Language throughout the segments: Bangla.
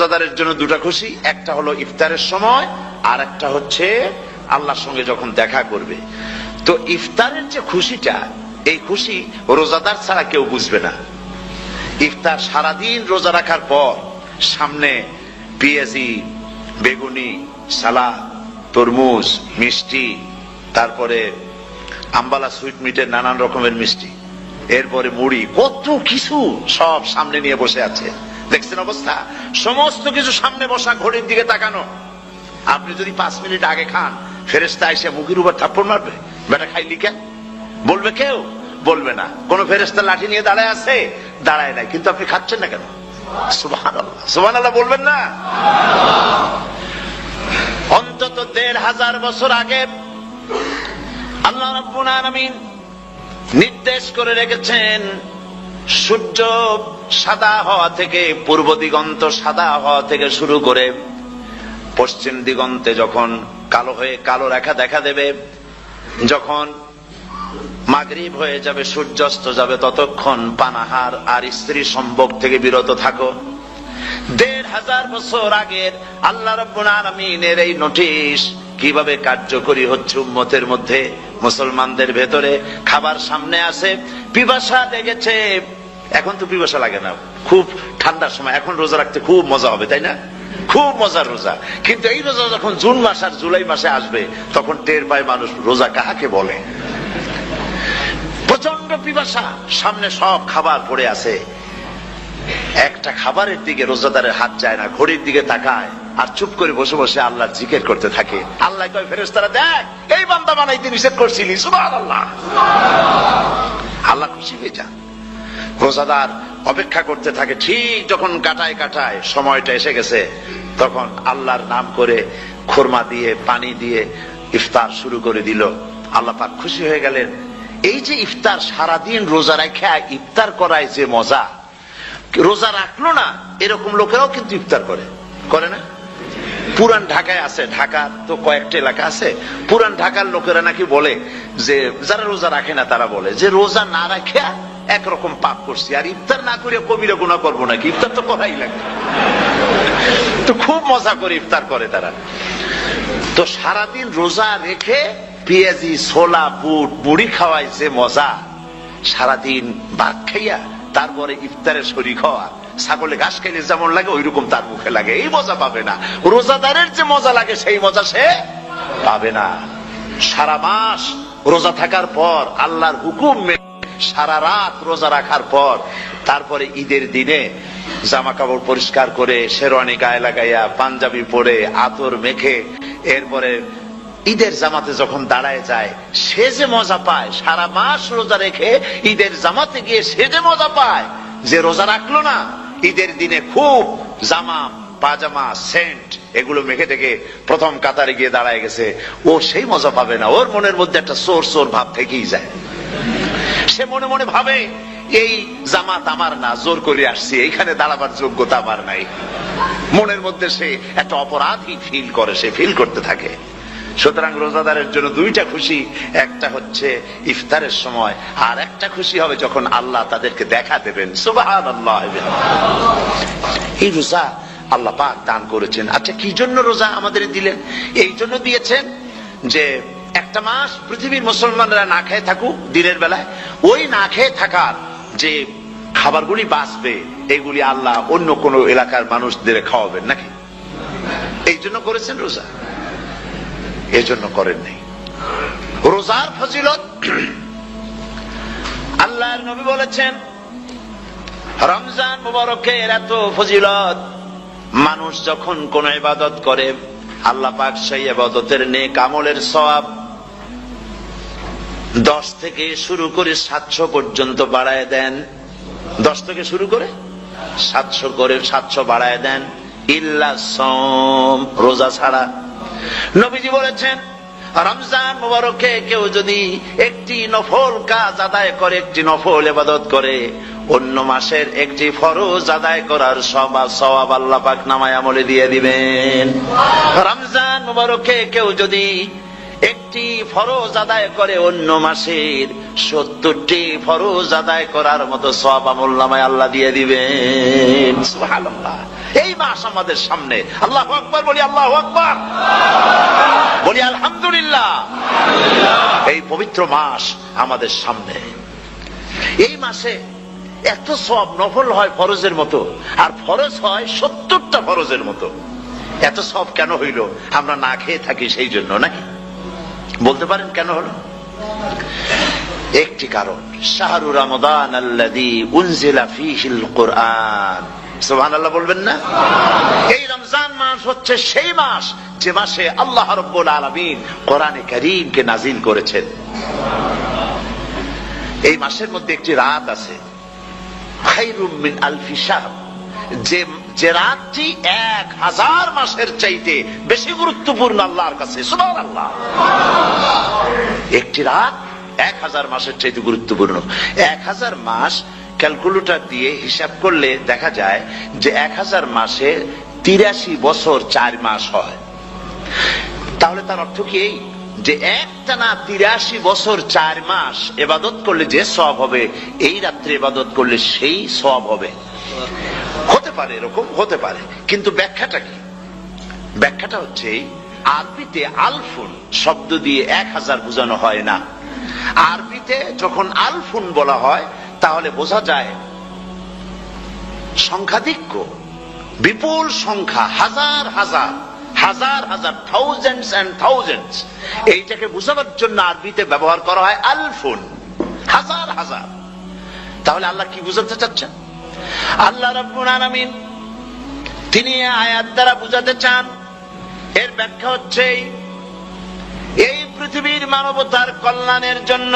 রোজাদারের জন্য দুটা খুশি, একটা হলো ইফতারের সময়, আর একটা হচ্ছে আল্লাহর সঙ্গে যখন দেখা করবে। তো ইফতারের যে খুশিটা, এই খুশি রোজাদার ছাড়া কেউ বুঝবে না। ইফতার সারাদিন রোজা রাখার পর সামনে পেঁয়াজি, বেগুনি, সালাদ, তরমুজ, মিষ্টি, তারপরে আম্বালা সুইট মিটের নানান রকমের মিষ্টি, এরপরে মুড়ি, কত কিছু সব সামনে নিয়ে বসে আছে। দেখছেন অবস্থা? সমস্ত কিছু সামনে বসা, ঘড়ির দিকে তাকানো। আপনি যদি 5 মিনিট আগে খান, ফেরেশতা এসে মুখের উপর থাপ্পড় মারবে, বেটা খাইলি কেন? বলবে কেউ? বলবে না। কোন ফেরেশতা লাঠি নিয়ে দাঁড়ায় আছে? দাঁড়ায় নাই। কিন্তু আপনি খাচ্ছেন না কেন? সুবহানাল্লাহ, সুবহানাল্লাহ বলবেন না? অন্তত 1500 বছর আগে আল্লাহ রাব্বুল আলামিন নির্দেশ করে রেখেছেন, সূর্য সাদা হওয়া থেকে, পূর্ব দিগন্ত সাদা হওয়া থেকে শুরু করে পশ্চিম দিগন্তে যখন কালো হয়ে কালো রেখা দেখা দেবে, যখন মাগরিব হয়ে যাবে, সূর্যাস্ত যাবে, ততক্ষণ পানাহার আর স্ত্রী সম্ভোগ থেকে বিরত থাকো। 1500 বছর আগের আল্লাহ রাব্বুল আলামিনের এই নোটিশ কিভাবে কার্যকরী হচ্ছে উম্মতের মধ্যে, মুসলমানদের ভেতরে। খাবার সামনে আছে, পিপাসা লেগেছে। এখন তো পিপাসা লাগে না, খুব ঠান্ডার সময়, এখন রোজা রাখতে খুব মজা হবে, তাই না? খুব মজার রোজা। কিন্তু এই রোজা যখন জুন মাস আর জুলাই মাসে আসবে, তখন টের পায় মানুষ রোজা কাকে বলে। প্রচন্ড পিপাসা, সামনে সব খাবার পড়ে আছে, একটা খাবারের দিকে রোজাদারের হাত যায় না, ঘড়ির দিকে তাকায় আর চুপ করে বসে বসে আল্লাহর জিকির করতে থাকে। আল্লাহ কয়, ফেরেশতারা দেখ, এই বান্দা বানাইতে নিষেধ করছিলি, সুবহানাল্লাহ। আল্লাহ খুশি হয়ে যান। রোজাদার অপেক্ষা করতে থাকে। ঠিক যখন কাটায় কাটায় সময়টা এসে গেছে, তখন আল্লাহর নাম করে খুরমা দিয়ে, পানি দিয়ে ইফতার শুরু করে দিল। আল্লাহ পাক খুশি হয়ে গেলেন। এই যে ইফতার, সারাদিন রোজা রাখা ইফতার করায় যে মজা, রোজা রাখলো না এরকম লোকেরাও কিন্তু ইফতার করে, করে না? পুরান ঢাকায় আছে, ঢাকার তো কয়েকটা এলাকা আছে, পুরান ঢাকার লোকেরা নাকি বলে যে, যারা রোজা রাখে না তারা বলে যে, রোজা না রাখে একরকম পাপ করছি, আর ইফতার না করে কবিরা গুনাহ করবো নাকি, ইফতার তো করাই লাগে। তো খুব মজা করে ইফতার করে তারা। তো সারাদিন রোজা রেখে পেঁয়াজি, ছোলা, বুট, মুড়ি খাওয়ায় যে মজা, সারাদিন ভাত খাইয়া তারপরে ইফতারে শরীক হওয়া, ছাগলে ঘাস খাইলে যেমন লাগে ওই রকম তার মুখে লাগে, এই মজা পাবে না। রোজাদারের যে মজা লাগে সেই মজা সে পাবে না। সারা মাস রোজা থাকার পর, আল্লাহর হুকুম মেনে সারা রাত রোজা রাখার পর, তারপরে ঈদের দিনে জামা কাপড় পরিষ্কার করে, শেরওয়ানি গায়ে লাগাইয়া, পাঞ্জাবি পরে, আতর মেখে, এরপরে ঈদের জামাতে যখন দাঁড়ায় যায়, সে যে মজা পায়, সারা মাস রোজা রেখে ঈদের জামাতে গিয়ে সে যে মজা পায়, যে রোজা রাখলো না, ঈদের দিনে খুব জামা, পাজামা, সেন্ট এগুলো মেখে টেকে প্রথম কাতারে গিয়ে দাঁড়ায় গেছে, ও সেই মজা পাবে না। ওর মনের মধ্যে একটা চোর চোর ভাব থেকেই যায়। সে মনে মনে ভাবে, এই জামাত আমার না, জোর করে আসছি, এইখানে দাঁড়াবার যোগ্যতা আমার নাই। মনের মধ্যে সে একটা অপরাধী ফিল করে, সে ফিল করতে থাকে। সুতরাং রোজাদারের জন্য দুইটা খুশি, একটা হচ্ছে ইফতারের সময়, আর একটা খুশি হবে যখন আল্লাহ তাদেরকে দেখা দেবেন। সুবহানাল্লাহ। এই রোজা আল্লাহ পাক দান করেছেন। আচ্ছা, কি জন্য রোজা আমাদের দিলেন? এই জন্য দিয়েছেন যে একটা মাস পৃথিবীর মুসলমানরা না খেয়ে থাকুক দিনের বেলায়, ওই না খেয়ে থাকার যে খাবারগুলি বাঁচবে, এগুলি আল্লাহ অন্য কোন এলাকার মানুষদের খাওয়াবেন নাকি? এই জন্য করেছেন রোজা, এই জন্য করেন নাই। রোজার ফজিলত আল্লাহর নবী বলেছেন, রমজান মুবারকের এত ফজিলত, মানুষ যখন কোন ইবাদত করে, আল্লাহ পাক সেই ইবাদতের নেক আমলের সওয়াব 10 থেকে শুরু করে 700 পর্যন্ত বাড়ায় দেন। 10 থেকে শুরু করে 700 করে 700 বাড়ায় দেন, ইল্লা সাওম, রোজা ছাড়া। নবীজি বলেছেন, রমজান মুবারকে কেউ যদি একটি নফল কাজ আদায় করে, একটি নফল ইবাদত করে, অন্য মাসের একটি ফরজ আদায় করার সওয়াব আল্লাহ পাক নামায় আমলে দিয়ে দিবেন। রমজান মুবারকে কেউ যদি একটি ফরজ আদায় করে, অন্য মাসের 70টি ফরজ আদায় করার মতো সওয়াব আমল নামায় আল্লাহ দিয়ে দিবেন। সুবহানাল্লাহ। এই মাস আমাদের সামনে। আল্লাহু আকবার বলি, আল্লাহু আকবার বলি, আলহামদুলিল্লাহ। এই পবিত্র মাস আমাদের সামনে। এই মাসে এত সওয়াব, নফল হয় ফরজের মতো, আর ফরজ হয় 70টা ফরজের মতো। এত সওয়াব কেন হইল? আমরা না খেয়ে থাকি সেই জন্য নাকি? বলতে পারেন কেন হলো? একটি কারণ, শাহরু রমাদান আল্লাযী উনজিলা ফীহিল কুরআন। সুবহানাল্লাহ বলবেন না? এই রমজান মাস হচ্ছে সেই মাস যে মাসে আল্লাহ রাব্বুল আলামিন কোরআনে কারীমকে নাযিল করেছেন। এই মাসের মধ্যে একটি রাত আছে, খায়রুম মিন আলফি শাহর, যে রাতটি 1000 মাসের চাইতে বেশি গুরুত্বপূর্ণ আল্লাহর কাছে। সুবহানাল্লাহ। একটি রাত 1000 মাসের চাইতে গুরুত্বপূর্ণ। 1000 মাস ক্যালকুলেটর দিয়ে হিসাব করলে দেখা যায় যে 1000 মাসে 83 বছর 4 মাস হয়। তাহলে তার অর্থ কি এই যে একটানা 83 বছর 4 মাস ইবাদত করলে যে সওয়াব হবে, এই রাত্রে ইবাদত করলে সেই সওয়াব হবে? হতে পারে, এরকম হতে পারে, কিন্তু ব্যাখ্যাটা কি? ব্যাখ্যাটা হচ্ছে আরবিতে আলফুন শব্দ দিয়ে 1000 বোঝানো হয় না। আরবিতে যখন আলফুন বলা হয় তাহলে বোঝা যায় সংখ্যাধিক্য, বিপুল সংখ্যা, হাজার হাজার, হাজার হাজার, থাউজেন্ডস এন্ড থাউজেন্ডস। এইটাকে বোঝাবার জন্য আরবিতে ব্যবহার করা হয় আলফুন, হাজার হাজার। তাহলে আল্লাহ কি বুঝাতে চাচ্ছেন? আল্লাহ রাব্বুল আলামিন তিনি আয়াত দ্বারা বুঝাতে চান, এর ব্যাখ্যা হচ্ছে এই পৃথিবীর মানবতার কল্যাণের জন্য,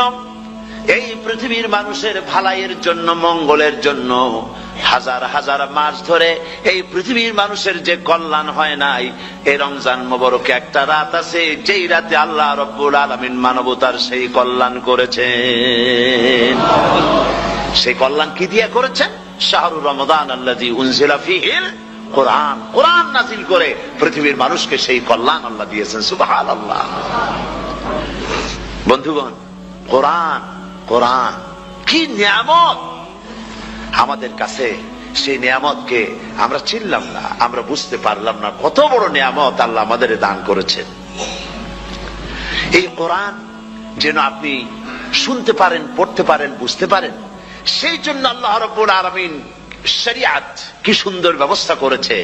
এই পৃথিবীর মানুষের ভালাইয়ের জন্য, মঙ্গলের জন্য হাজার হাজার মাস ধরে এই পৃথিবীর মানুষের যে কল্যাণ হয় নাই, এই রমজান মোবারকে একটা রাত আছে যেই রাতে আল্লাহ রাব্বুল আলামিন মানবতার সেই কল্যাণ করেছেন। সেই কল্যাণ কি দিয়ে করেছেন? শাহরু রমাদান আল্লাযী উনজিলা ফীহিল কুরআন, কোরআন নাযিল করে পৃথিবীর মানুষকে সেই কল্যাণ আল্লাহ দিয়েছেন। সুবহানাল্লাহ। বন্ধুগণ, কোরআন, কোরআন কি নিয়ামত আমাদের কাছে! সেই নিয়ামতকে আমরা চিনলাম না, আমরা বুঝতে পারলাম না কত বড় নিয়ামত আল্লাহ আমাদের দান করেছেন। এই কোরআন যেন আপনি শুনতে পারেন, পড়তে পারেন, বুঝতে পারেন, সেই জন্য আল্লাহ রাব্বুল আলামিন শরিয়াত কি সুন্দর ব্যবস্থা করেছে।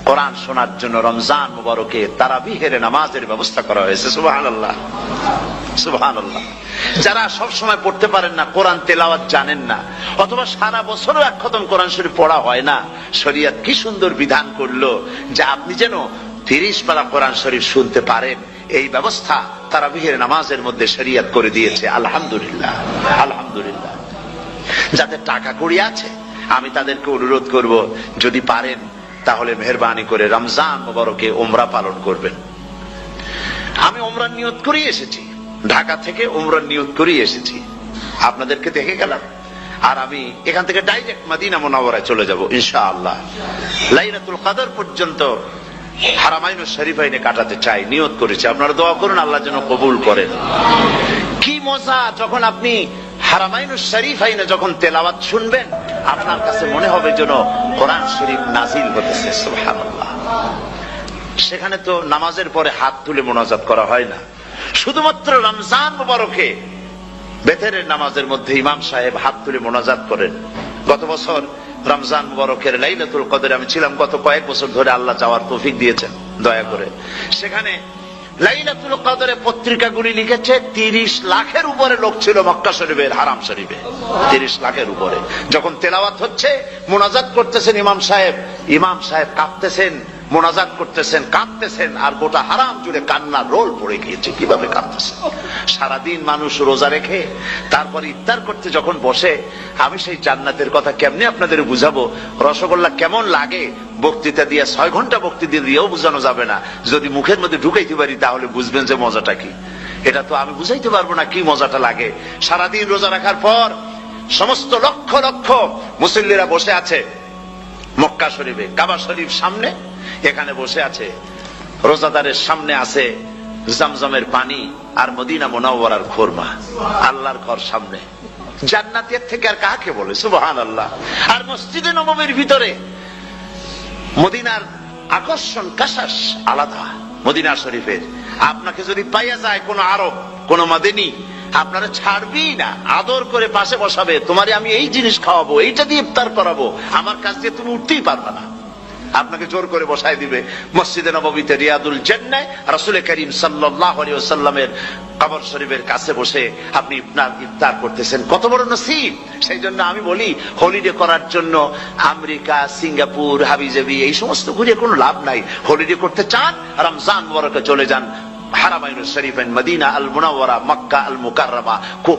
কোরআন শোনার জন্য রমজান মুবারকে তারাবিহের নামাজের ব্যবস্থা করা হয়েছে। সুবহানাল্লাহ, সুবহানাল্লাহ। যারা সব সময় পড়তে পারেন না, কোরআন তেলাওয়াত জানেন না, অথবা সারা বছরও এক খতম কোরআন শরীফ পড়া হয় না, শরিয়াত কি সুন্দর বিধান করলো যে আপনি যেন 30 পারা কোরআন শরীফ শুনতে পারেন। এই ব্যবস্থা তারাবিহের নামাজের মধ্যে শরিয়াত করে দিয়েছে। আলহামদুলিল্লাহ, আলহামদুলিল্লাহ। যাদের টাকা কড়ি আছে আমি তাদেরকে অনুরোধ করব, যদি পারেন তাহলে মেহেরবানি করে রমজান মুবারকে উমরা পালন করবেন। আমি উমরার নিয়ত করে এসেছি, ঢাকা থেকে উমরার নিয়ত করে এসেছি, আপনাদেরকে দেখে গেলাম। আর আমি এখান থেকে ডাইরেক্ট মদিনা মুনাওয়ারায় চলে যাব ইনশাআল্লাহ। লাইলাতুল কদর পর্যন্ত হারামাইনুশ শরীফাইনে কাটাতে চাই, নিয়ত করেছি। আপনারা দোয়া করুন আল্লাহ যেন কবুল করেন। কি মজা যখন আপনি হারামাইনুশ শরীফাইনে যখন তেলাওয়াত শুনবেন, আপনার কাছে মনে হবে যেন কোরআন শরীফ নাজিল হতেছে। সুবহানাল্লাহ। সেখানে তো নামাজের পরে হাত তুলে মোনাজাত করা হয় না, শুধুমাত্র রমজান মুবারকে বেতেরের নামাজের মধ্যে ইমাম সাহেব হাত তুলে মোনাজাত করেন। গত বছর রমজান মুবারকের লাইলাতুল কদরে আমি ছিলাম, গত কয়েক বছর ধরে আল্লাহ যাওয়ার তৌফিক দিয়েছেন দয়া করে। সেখানে লাইলাতুল কদরে পত্রিকাগুলি লিখেছে 30 লাখের উপরে লোক ছিল মক্কা শরীফের, হারাম শরীফে 30 লাখের উপরে। যখন তেলাওয়াত হচ্ছে, মোনাজাত করতেছেন ইমাম সাহেব কাঁপতেছেন, মোনাজাত করতেছেন, কাঁদতেছেন, আর গোটা হারাম জুড়ে কান্নার রোল পড়ে গিয়েছে। কিভাবে কাঁদতেছেন! সারাদিন মানুষ রোজা রেখে তারপর ইফতার করতে যখন বসে, আমি সেই জান্নাতের কথা কেমনে আপনাদের বুঝাবো? রসগোল্লা কেমন লাগে বক্তৃতা দিয়ে 6 ঘন্টা বক্তৃতা দিয়েও বুঝানো যাবে না। যদি মুখের মধ্যে ঢুকাইতে পারি তাহলে বুঝবেন যে মজাটা কি। এটা তো আমি বুঝাইতে পারবো না কি মজাটা লাগে। সারাদিন রোজা রাখার পর সমস্ত লক্ষ লক্ষ মুসল্লিরা বসে আছে মক্কা শরীফে, কাবা শরীফ সামনে, এখানে বসে আছে। রোজাদারের সামনে আছে জমজমের পানি আর মদিনা মুনাওয়ারার খুরমা। আল্লাহর ঘর সামনে, জান্নাতের থেকে আর কাকে বলে! সুবহানাল্লাহ। আর মসজিদে নববীর ভিতরে মদিনার আকর্ষণ কাশাস আলাদা। মদিনা শরীফের আপনাকে যদি পাইয়া যায় কোন আরব, কোন মাদিনী, আপনারা ছাড়বেই না, আদর করে পাশে বসাবে, তোমারে আমি এই জিনিস খাওয়াবো, এইটা দিয়ে ইফতার করাবো, আমার কাছ দিয়ে তুমি উঠতেই পারবে না, আপনাকে জোর করে বসায় দিবে। মসজিদে নববীতে রিয়াদুল জান্নাহ রাসূল করিম সাল্লাল্লাহু আলাইহি ওয়াসাল্লামের কবর শরীফের কাছে বসে আপনি ইফতার করতেছেন, কত বড় নসিব। সেই জন্য আমি বলি, হলিডে করার জন্য আমেরিকা, সিঙ্গাপুর, হাবিজাবি এই সমস্ত ঘুরে কোনো লাভ নাই। হলিডে করতে চান, রমজান মুবারকে চলে যান হারামাইন শরীফাইন, মদিনা আল মুনাওয়ারা, মক্কা আল মুকাররমা,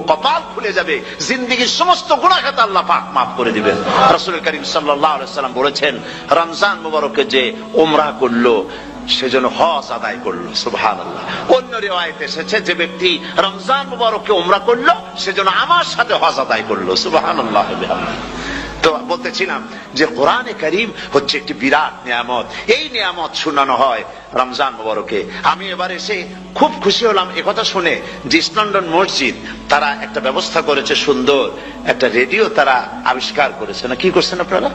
কপাল খুলে যাবে, জিন্দেগীর সমস্ত গুনাহ খাতা আল্লাহ পাক মাফ করে দিবেন। রাসূল করিম সাল্লাল্লাহু আলাইহি ওয়াসাল্লাম বলেছেন, রমজান মুবারকে যে উমরা করলো সেজন্য হজ আদায় করলো। সুবহানাল্লাহ। অন্য রিওয়ায়াতে এসেছে, যে ব্যক্তি রমজান মুবারকে উমরা করলো সেজন্য আমার সাথে হজ আদায় করলো। সুবহানাল্লাহ। তো বলতেছিলাম যে কোরআনে কারীম হচ্ছে একটি বিরাট নিয়ামত, এই নিয়ামত শোনানো হয় রমজান মুবারকে। আমি এবার এসে খুব খুশি হলাম একথা শুনে যে ইস্ট লন্ডন মসজিদ তারা একটা ব্যবস্থা করেছে, সুন্দর একটা রেডিও তারা আবিষ্কার করেছে, না কি করছেন আপনারা?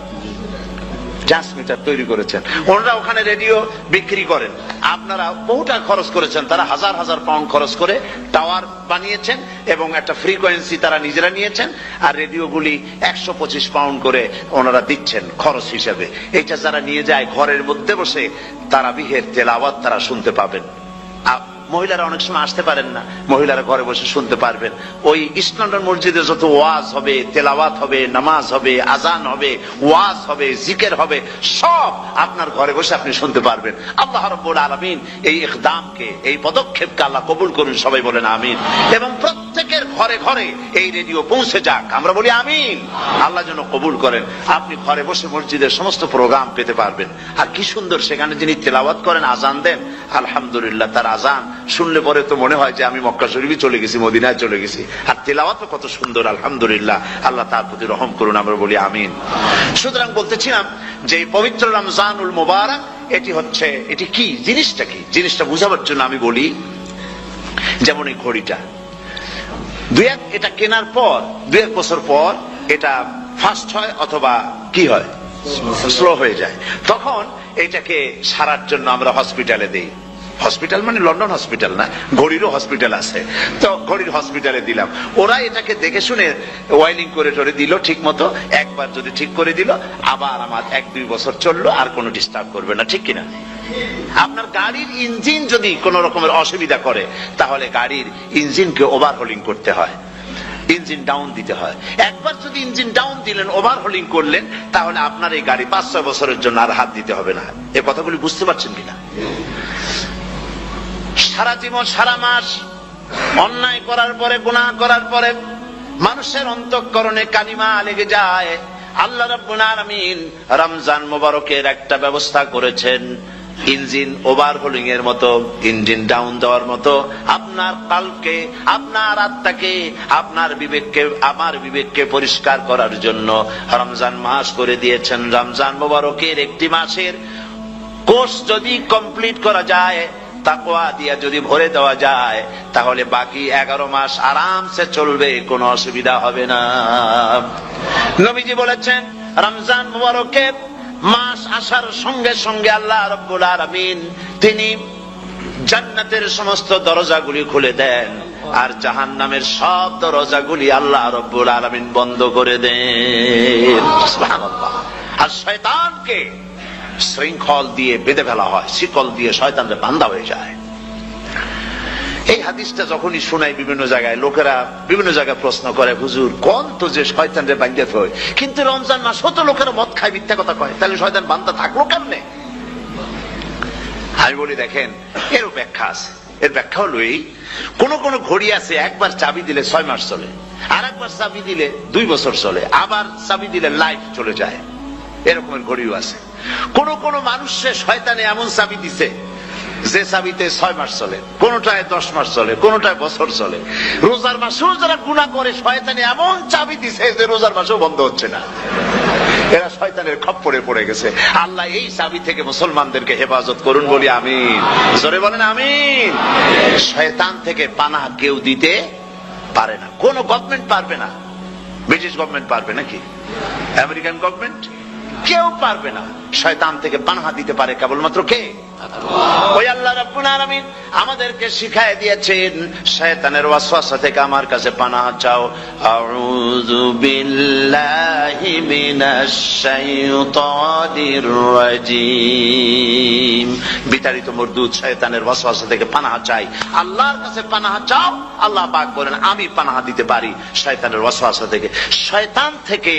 ট্রান্সমিটার তৈরি করেছেন, ওনারা ওখানে রেডিও বিক্রি করেন। আপনারা বহু টাকা খরচ করেছেন, তারা হাজার হাজার পাউন্ড খরচ করে টাওয়ার বানিয়েছেন এবং একটা ফ্রিকোয়েন্সি তারা নিজেরা নিয়েছেন, আর রেডিওগুলি 125 পাউন্ড করে ওনারা দিচ্ছেন খরচ হিসেবে। এটা যারা নিয়ে যায় ঘরের মধ্যে বসে তারাবিহের তেলাওয়াত তারা শুনতে পাবেন। মহিলারা অনেক সময় আসতে পারেন না, মহিলারা ঘরে বসে শুনতে পারবেন। ওই ইস্ট লন্ডন মসজিদে যত ওয়াজ হবে, তেলাওয়াত হবে, নামাজ হবে, আজান হবে, ওয়াজ হবে, জিকির হবে, সব আপনার ঘরে বসে আপনি শুনতে পারবেন। আল্লাহ রাব্বুল আলামিন এই ইকদামকে, এই পদক্ষেপকে আল্লাহ কবুল করুন, সবাই বলেন আমিন। এবং প্রত্যেকের ঘরে ঘরে এই রেডিও পৌঁছে যাক, আমরা বলি আমিন। আল্লাহ যেন কবুল করেন, আপনি ঘরে বসে মসজিদের সমস্ত প্রোগ্রাম পেতে পারবেন। আর কি সুন্দর, সেখানে যিনি তেলাওয়াত করেন, আজান দেন, আলহামদুলিল্লাহ, তার আজান শুনলে পরে তো মনে হয় যে আমি মক্কা শরীফে চলে গেছি, মদিনায় চলে গেছি। আর তেলাওয়াত কত সুন্দর, আলহামদুলিল্লাহ। আল্লাহ তার প্রতি রহম করুন, আমরা বলি আমিন। সুতরাং বলতেছিলাম যে পবিত্র রমজানুল মুবারক এটি কি জিনিসটা, কি জিনিসটা বুঝাবার জন্য আমি বলি, যেমন এই ঘড়িটা এটা কেনার পর 2-1 বছর পর এটা ফাস্ট হয় অথবা কি হয়, স্লো হয়ে যায়। তখন এটাকে সারার জন্য আমরা হসপিটালে দেই। হসপিটাল মানে লন্ডন হসপিটাল না, ঘড়িরও হসপিটাল আছে, তো ঘড়ির হসপিটালে দিলাম। ওরা এটাকে দেখে শুনে ওয়াইলিং করে টরে দিল ঠিক মতো। একবার যদি ঠিক করে দিল, আবার আমার 1-2 বছর চললো, আর কোনো ডিস্টার্ব করবে না, ঠিক কিনা? আপনার গাড়ির ইঞ্জিন যদি কোন রকমের অসুবিধা করে, তাহলে গাড়ির ইঞ্জিনকে ওভারহোলিং করতে হয়, ইঞ্জিন ডাউন দিতে হয়। একবার যদি ইঞ্জিন ডাউন দিলেন, ওভারহোলিং করলেন, তাহলে আপনার এই গাড়ি 5-6 বছরের জন্য আর হাত দিতে হবে না। এই কথাগুলি বুঝতে পারছেন কিনা? সারা জীবন, সারা মাস অন্যায় করার পরে, গুনাহ করার পরে মানুষের অন্তঃকরণে কালিমা লেগে যায়। আল্লাহ রাব্বুল আলামিন রমজান মুবারকের একটা ব্যবস্থা করেছেন, ইঞ্জিন ওভারহোলিং এর মতো, ইঞ্জিন ডাউন দেওয়ার মতো। আপনার কালকে, আপনার আত্মাকে, আপনার বিবেককে, আমার বিবেককে পরিষ্কার করার জন্য রমজান মাস করে দিয়েছেন। রমজান মুবারকের একটি মাসের কোর্স যদি কমপ্লিট করা যায়, তাকওয়া দিয়া যদি ভরে দেওয়া যায়, তাহলে বাকি 11 মাস আরামসে চলবে, কোনো অসুবিধা হবে না। নবীজি বলেছেন, রমজান মুবারকে মাস আসার সঙ্গে সঙ্গে আল্লাহ রাব্বুল আলামিন তিনি জান্নাতের সমস্ত দরজাগুলি খুলে দেন, আর জাহান্নামের সব দরজাগুলি আল্লাহ রাব্বুল আলামিন বন্ধ করে দেন। সুবহানাল্লাহ। আর শয়তানকে শৃঙ্খল দিয়ে বেঁধে ফেলা হয়, শিকল দিয়ে শয়তানরা বান্ধা হয়ে যায়। এই হাদিসটা যখনই শোনাই বিভিন্ন জায়গায়, লোকেরা বিভিন্ন জায়গায় প্রশ্ন করে, হুজুর কোন তো যে শয়তানরে বান্ধা হয়, কিন্তু রমজান মাস হতো লোকেরা মদ খায়, মিথ্যা কথা কয়, তাহলে শয়তান বান্ধা থাকলো কেমনে? আমি বলি, দেখেন, এরও ব্যাখ্যা আছে। এর ব্যাখ্যা হলো এই, কোন কোন ঘড়ি আছে একবার চাবি দিলে 6 মাস চলে, আর একবার চাবি দিলে 2 বছর চলে, আবার চাবি দিলে লাইফ চলে যায়। এরকমের ঘড়িও আছে। কোন কোন মানুষের শয়তানে এমন চাবি দিছে যে চাবিতে 6 মাস চলে, কোনটায় 10 মাস চলে, কোনটায় বছর চলে। রোজার মাসেও যারা গুনাহ করে, শয়তানে এমন চাবি দিছে যে রোজার মাসেও বন্ধ হচ্ছে না। এরা শয়তানের খপ্পরে পড়ে গেছে। আল্লাহ এই চাবি থেকে মুসলমানদেরকে হেফাজত করুন, বলি আমিন। জোরে বলেন আমিন। শয়তান থেকে পানাহ কেউ দিতে পারে না, কোন গভর্নমেন্ট পারবে না। ব্রিটিশ গভর্নমেন্ট পারবে নাকি? আমেরিকান গভর্নমেন্ট কেউ পারবে না। শয়তান থেকে পানাহা দিতে পারে কেবলমাত্র কে? ওই আল্লাহ রাব্বুল আলামিন আমাদেরকে শিখায় দিয়েছেন, শয়তানের ওয়াসওয়াসা থেকে আমার কাছে পানাহা চাও। আউযু বিল্লাহি মিনাশ শাইতানির রাজীম। বিতাড়িত মরদুদ শয়তানের ওয়াসওয়াসা থেকে পানাহা চাই, আল্লাহর কাছে পানাহা চাও। আল্লাহ পাক বলেন আমি পানাহা দিতে পারি শয়তানের ওয়াসওয়াসা থেকে। শয়তান থেকে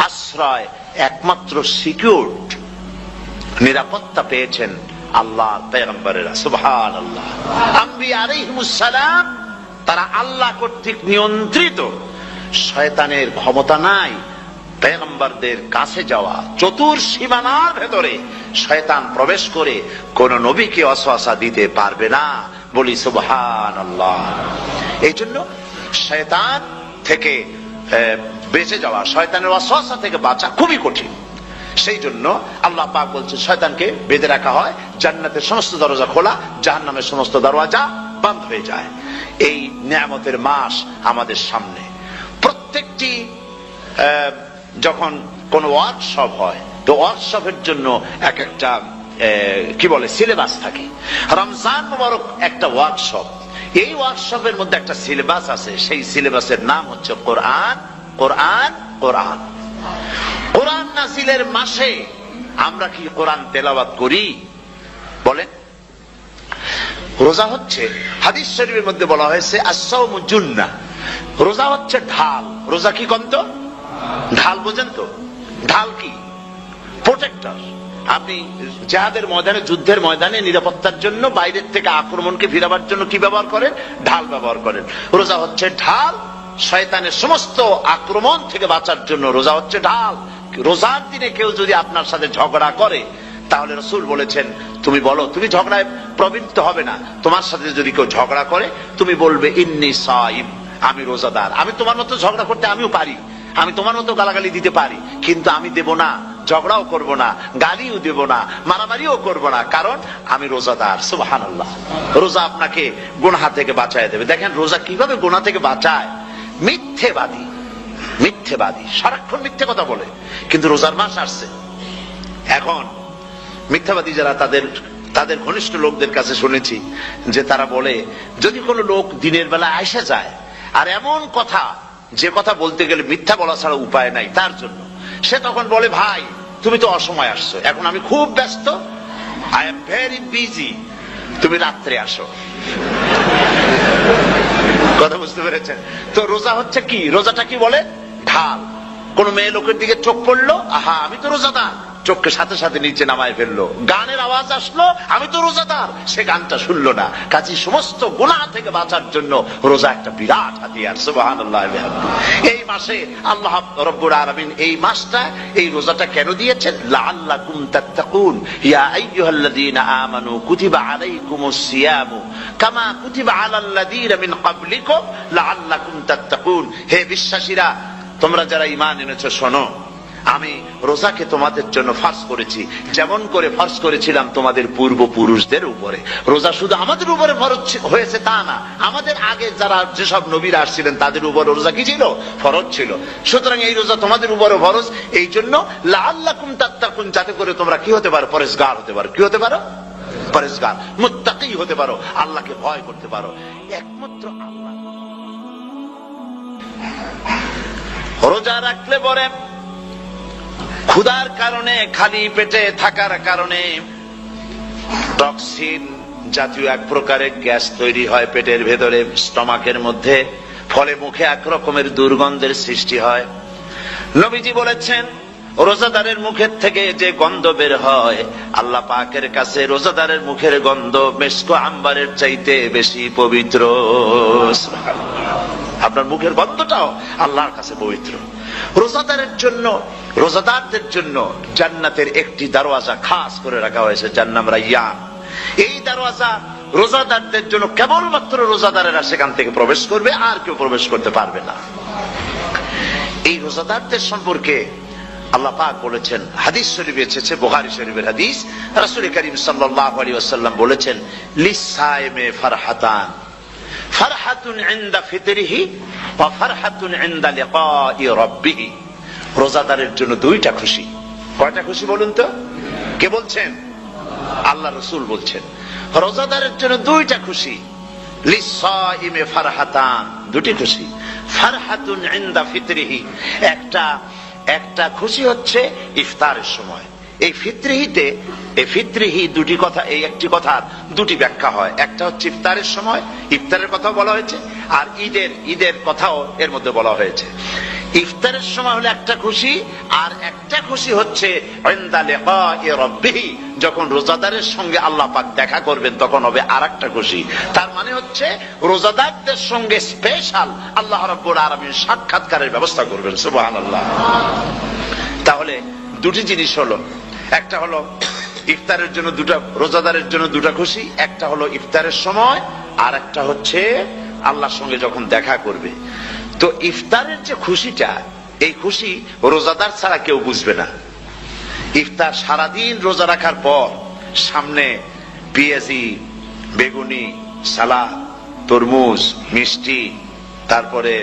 আশ্রয় একমাত্র সিকিউরড, নিরাপত্তা পেয়েছেন আল্লাহর পয়গম্বরেরা। সুবহানাল্লাহ। আম্বিয়া আলাইহিমুস সালাম তারা আল্লাহ কর্তৃক নিয়ন্ত্রিত। শয়তানের ক্ষমতা নাই পয়গম্বরদের কাছে যাওয়া। চতুর সীমানার ভেতরে শয়তান প্রবেশ করে কোন নবীকে ওয়াসওয়াসা দিতে পারবে না। বলি সুবহানাল্লাহ। এই জন্য শয়তান থেকে বেঁচে যাওয়া, শয়তানের ওয়াসওয়াসা থেকে বাঁচা খুবই কঠিন। সেই জন্য আল্লাহ পাক বলছে শয়তানকে বেঁধে রাখা হয়, জান্নাতের সমস্ত দরজা খোলা, জাহান্নামের সমস্ত দরওয়াজা বন্ধ হয়ে যায়। এই নিয়ামতের মাস আমাদের সামনে। প্রত্যেকটি যখন কোন ওয়ার্কশপ হয়, তো ওয়ার্কশপের জন্য এক একটা কি বলে সিলেবাস থাকে। রমজান মুবারক একটা ওয়ার্কশপ। এই ওয়ার্কশপের মধ্যে একটা সিলেবাস আছে, সেই সিলেবাসের নাম হচ্ছে কোরআন। কোরআন কোরআন কোরআন নাযিলের মাসে আমরা কি কোরআন তেলাওয়াত করি? বলেন। রোজা হচ্ছে, হাদিস শরীফের মধ্যে বলা হয়েছে আস-সাওমু জুন্নাহ, রোজা হচ্ছে ঢাল। রোজা কি কন্ত? ঢাল। বোঝেন তো ঢাল কি? প্রোটেক্টর। আপনি জিহাদের ময়দানে, যুদ্ধের ময়দানে নিরাপত্তার জন্য, বাইরের থেকে আক্রমণকে ফিরাবার জন্য কি ব্যবহার করেন? ঢাল ব্যবহার করেন। রোজা হচ্ছে ঢাল। শয়তানের সমস্ত আক্রমণ থেকে বাঁচার জন্য রোজা হচ্ছে ঢাল। রোজার দিনে কেউ যদি আপনার সাথে ঝগড়া করে, তাহলে রাসূল বলেছেন তুমি বলো, তুমি ঝগড়ায় প্রবৃত্ত হবে না। তোমার সাথে যদি কেউ ঝগড়া করে, তুমি বলবে ইন্নী সাইম, আমি রোজাদার। আমি তোমার মতো ঝগড়া করতে আমিও পারি, আমি তোমার মতো গালাগালি দিতে পারি, কিন্তু আমি দেব না, ঝগড়াও করব না, গালিও দেব না, মারামারিও করব না, কারণ আমি রোজাদার। সুবহানাল্লাহ। রোজা আপনাকে গুনাহ থেকে বাঁচায় দেবে। দেখেন রোজা কিভাবে গুনাহ থেকে বাঁচায়। মিথ্যেবাদী, মিথ্যেবাদী সারাক্ষণ মিথ্যে কথা বলে, কিন্তু রোজার মাস আসছে। এখন মিথ্যাবাদী যারা, তাদের ঘনিষ্ঠ লোকদের কাছে শুনেছি যে তারা বলে, যদি কোনো লোক দিনের বেলা আইসা যায় আর এমন কথা, যে কথা বলতে গেলে মিথ্যা বলা ছাড়া উপায় নাই তার জন্য, সে তখন বলে ভাই তুমি তো অসময় আসছো, এখন আমি খুব ব্যস্ত, আই এম ভেরি বিজি, তুমি রাত্রে আসো। কথা বুঝতে পেরেছেন তো? রোজা হচ্ছে কি? রোজাটা কি বলে? ঢাল। কোন মেয়ে লোকের দিকে চোখ পড়লো, আহা আমি তো রোজাদার, চোখকে সাথে সাথে নিচে নামায় ফেললো। গানের আওয়াজ আসলো, আমি তো রোজাদার, সে গানটা শুনলো না। কাজে সমস্ত গুনাহ থেকে বাঁচার জন্য রোজা একটা বিরাট হাতিয়ার। সুবহানাল্লাহ। এই মাসে আল্লাহ রাব্বুল আলামিন এই মাসটা, এই রোজাটা কেন দিয়েছেন? লাআল্লাকুম তাত্তাকুন, ইয়া আইয়ুহাল্লাযীনা আমানু কুতিবা আলাইকুমুস সিয়ামু কামা কুতিবা আলাল্লাযীনা মিন ক্বাবলিকুম লাআল্লাকুম তাত্তাকুন। হে বিশ্বাসীরা, তোমরা যারা ঈমান এনেছো, শোনো, আমি রোজাকে তোমাদের জন্য ফরজ করেছি, যেমন করে ফরজ করেছিলাম তোমাদের পূর্বপুরুষদের উপরে। রোজা শুধু আমাদের উপরে ফরজ হয়েছে তা না, আমাদের আগে যারা যেসব নবীরা আসছিলেন তাদের উপর রোজা কি ছিল? ফরজ ছিল। সুতরাং এই রোজা তোমাদের উপরে ফরজ, এই জন্য লাআল্লাকুম তাত্তাকুন, যাতে করে তোমরা কি হতে পারো? পরেজগার হতে পারো। কি হতে পারো? পরেজগার, মুত্তাকি হতে পারো, আল্লাহকে ভয় করতে পারো। একমাত্র আল্লাহ। রোজা রাখলে পরে ক্ষুধার কারণে, খালি পেটে থাকার কারণে টক্সিন জাতীয় এক প্রকারের গ্যাস তৈরি হয় পেটের ভেতরে, স্টমাকের মধ্যে, ফলে মুখে এক রকমের দুর্গন্ধের সৃষ্টি হয়। নবীজি বলেছেন রোজাদারের মুখের থেকে যে গন্ধ বের হয়, আল্লাহ পাকের কাছে রোজাদারের মুখের গন্ধ মেশক আম্বারের চাইতে বেশি পবিত্র। আপনার মুখের গন্ধটাও আল্লাহর কাছে পবিত্র। রোজাদারের জন্য, রোজাদারদের জন্য জান্নাতের একটি দরওয়াজা খাস করে রাখা হয়েছে, যার নাম রায়্যান। এই দরওয়াজা রোজাদারদের জন্য, কেবলমাত্র রোজাদারেরা সেখান থেকে প্রবেশ করবে, আর কেউ প্রবেশ করতে পারবে না। এই রোজাদারদের সম্পর্কে আল্লাহ পাক বলেছেন, হাদিস শরীফে এসেছে, বুখারী শরীফের হাদিস, রাসূল করিম সাল্লাল্লাহু আলাইহি ওয়াসাল্লাম বলেছেন, লিসাইমে ফারহাতান, ফারহাতুন ইনদা ফিতরিহি ওয়া ফারহাতুন ইনদা লিকাই রাব্বিহি। রোজাদারের জন্য দুইটা খুশি। কয়টা খুশি বলুন তো? কে বলছেন? আল্লাহ রাসূল বলছেন রোজাদারের জন্য দুইটা খুশি। লিসাইমে ফারহাতান, দুটি খুশি। ফারহাতুন ইনদা ফিতরিহি, একটা খুশি হচ্ছে ইফতারের সময়। এই ফিতরিহিতে, এই ফিতরিহি দুটি কথা, এই একটি কথার দুটি ব্যাখ্যা হয়। একটা হচ্ছে ইফতারের সময়, ইফতারের কথা বলা হয়েছে, আর ঈদের কথাও এর মধ্যে বলা হয়েছে। ইফতারের সময় হলো একটা খুশি, আর একটা খুশি হচ্ছে ইনদা লিকাই রাব্বিহি, যখন রোজাদারের সঙ্গে আল্লাহ পাক দেখা করবেন তখন হবে আরেকটা খুশি। তার মানে হচ্ছে রোজাদারদের সঙ্গে স্পেশাল আল্লাহ রাব্বুল আলামিন সাক্ষাৎকারের ব্যবস্থা করবেন। সুবহানাল্লাহ। তাহলে দুটি জিনিস হলো, একটা হলো ইফতারের জন্য দুটা, রোজাদারের জন্য দুটা খুশি, একটা হলো ইফতারের সময়, আর একটা হচ্ছে আল্লাহর সঙ্গে যখন দেখা করবে। তো ইফতারের যে খুশিটা, এই খুশি রোজাদার ছাড়া কেউ বুঝবে না। ইফতার সারাদিন রোজা রাখার পর সামনে পেঁয়াজি, বেগুনি, সালাদ, তরমুজ, মিষ্টি, তারপরে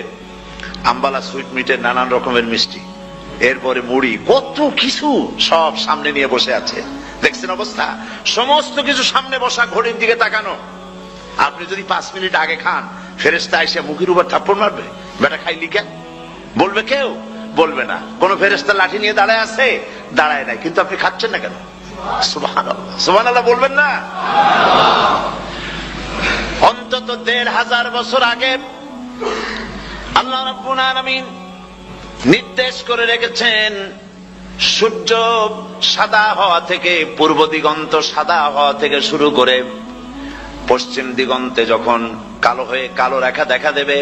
আম্বালা সুইট মিটের নানান রকমের মিষ্টি, এরপরে মুড়ি, কত কিছু সব সামনে নিয়ে বসে আছে। দেখছেন অবস্থা? সমস্ত কিছু সামনে বসা, ঘড়ির দিকে তাকানো। আপনি যদি 5 মিনিট আগে খান, ফেরেশতা এসে মুখের উপর থাপ্পড় মারবে, বেটা খাইলি কেন? বলবে কেউ? বলবে না। কোন ফেরেশতা লাঠি নিয়ে দাঁড়ায় আছে? দাঁড়ায় নাই, কিন্তু আপনি খাচ্ছেন না কেন? সুবহানাল্লাহ, সুবহানাল্লাহ বলবেন না? অন্তত 1500 বছর আগে আল্লাহ রাব্বুল আলামিন নির্দেশ করে রেখেছেন, সূর্য সাদা হওয়া থেকে, পূর্ব দিগন্ত সাদা হওয়া থেকে শুরু করে পশ্চিম দিগন্তে যখন কালো হয়ে কালো রেখা দেখা দেবে,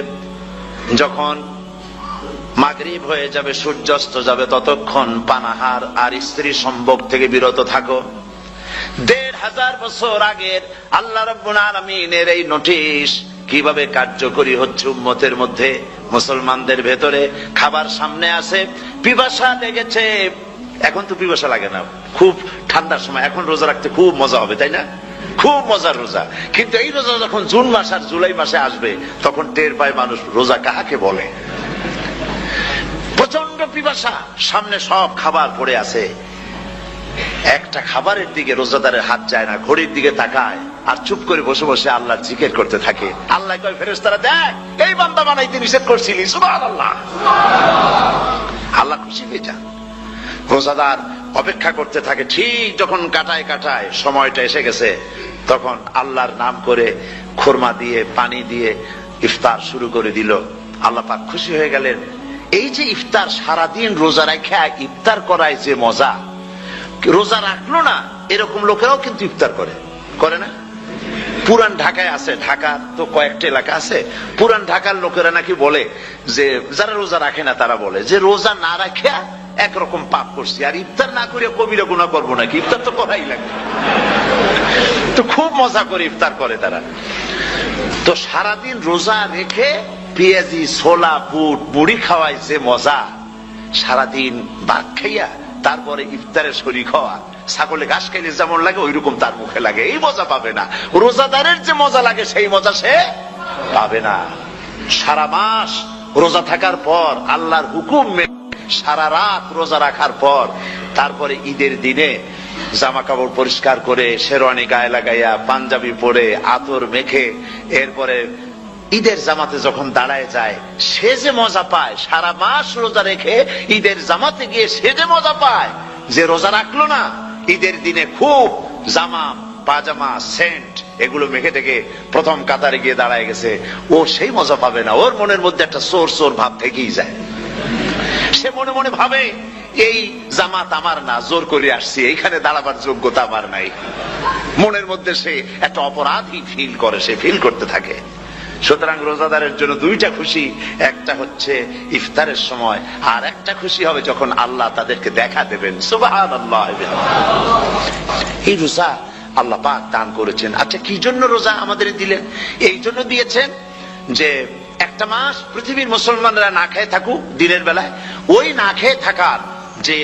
যখন মাগরিব হয়ে যাবে, সূর্যাস্ত যাবে, ততক্ষণ পানাহার আর স্ত্রী সম্ভোগ থেকে বিরত থাকো। 1500 বছর আগের আল্লাহ রাব্বুল আলামিনের এই নোটিশ কিভাবে কার্যকরী হচ্ছে উম্মতের মধ্যে, মুসলমানদের ভেতরে। খাবার সামনে আসে, পিপাসা লেগেছে, এখন তো পিপাসা লাগে না, খুব ঠান্ডার সময়, এখন রোজা রাখতে খুব মজা হবে, তাই না? খুব মজার রোজা। কিন্তু এই রোজা যখন জুন মাস আর জুলাই মাসে আসবে, তখন টের পায় মানুষ রোজা কাহাকে বলে। প্রচন্ড পিপাসা, সামনে সব খাবার পড়ে আছে, একটা খাবারের দিকে রোজাদারের হাত যায় না, ঘড়ির দিকে তাকায় আর চুপ করে বসে বসে আল্লাহর জিকির করতে থাকে। আল্লাহ কয়, ফেরেশতারা দেখ, এই বান্দা বানাইতে নিষেধ করছিলি। সুবহানাল্লাহ। আল্লাহ খুশি হয়ে যান। রোজাদার অপেক্ষা করতে থাকে, ঠিক যখন কাটায় সময়টা এসে গেছে, তখন আল্লাহর নাম করে খুরমা দিয়ে, পানি দিয়ে ইফতার শুরু করে দিল। আল্লাহ পাক খুশি হয়ে গেলেন। এই যে ইফতার, সারাদিন রোজা রাখা ইফতার করায় যে মজা, রোজা রাখলো না এরকম লোকেরাও কিন্তু ইফতার করে না? পুরান ঢাকায় আছে, ঢাকা তো কয়েকটা এলাকা আছে, পুরান ঢাকার লোকেরা নাকি বলে যে, যারা রোজা রাখে না তারা বলে যে, রোজা না রাখে একরকম পাপ করছি, আর ইফতার না করে কবিরা গুনাহ করবো নাকি, ইফতার তো করাই লাগবে। তো খুব মজা করে ইফতার করে তারা। তো সারাদিন রোজা রেখে পেঁয়াজি, ছোলা, বুট, মুড়ি খাওয়ায় যে মজা, সারাদিন ভাত খাইয়া তারপরে ইফতারে শরীক হওয়া, ছাগলে ঘাস খাইলে যেমন লাগে ওই রকম তার মুখে লাগে, এই মজা পাবে না। রোজাদারের যে মজা লাগে সেই মজা সে পাবে না। সারা মাস রোজা থাকার পর, আল্লাহর হুকুম মেনে সারা রাত রোজা রাখার পর, তারপরে ঈদের দিনে জামা কাপড় পরিষ্কার করে, শেরওয়ানি গায়ে লাগাইয়া, পাঞ্জাবি পরে, আতর মেখে, এরপরে ঈদের জামাতে যখন দাঁড়ায় যায়, সে যে মজা পায়, সারা মাস রোজা রেখে ঈদের জামাতে গিয়ে সে যে মজা পায়, যে রোজা রাখলো না, ঈদের দিনে খুব জামা, পাজামা, সেন্ট এগুলো মেখে টেকে প্রথম কাতারে গিয়ে দাঁড়ায় গেছে, ও সেই মজা পাবে না। ওর মনের মধ্যে একটা চোর ভাব থেকেই যায়। সে মনে মনে ভাবে, এই জামাত আমার না, জোর করে আসছি, এইখানে দাঁড়াবার যোগ্যতা আমার নাই। মনের মধ্যে সে একটা অপরাধী ফিল করে, সে ফিল করতে থাকে। সুতরাং রোজাদারের জন্য দুইটা খুশি, একটা হচ্ছে ইফতারের সময়, আর একটা খুশি হবে যখন আল্লাহ তাদেরকে দেখা দেবেন। সুবহানাল্লাহ। এই রোজা আল্লাহ পাক দান করেছেন। আচ্ছা, কি জন্য রোজা আমাদের দিলেন? এই জন্য দিয়েছেন যে একটা মাস পৃথিবীর মুসলমানরা না খেয়ে থাকুক দিনের বেলায়, ওই না খেয়ে থাকার যে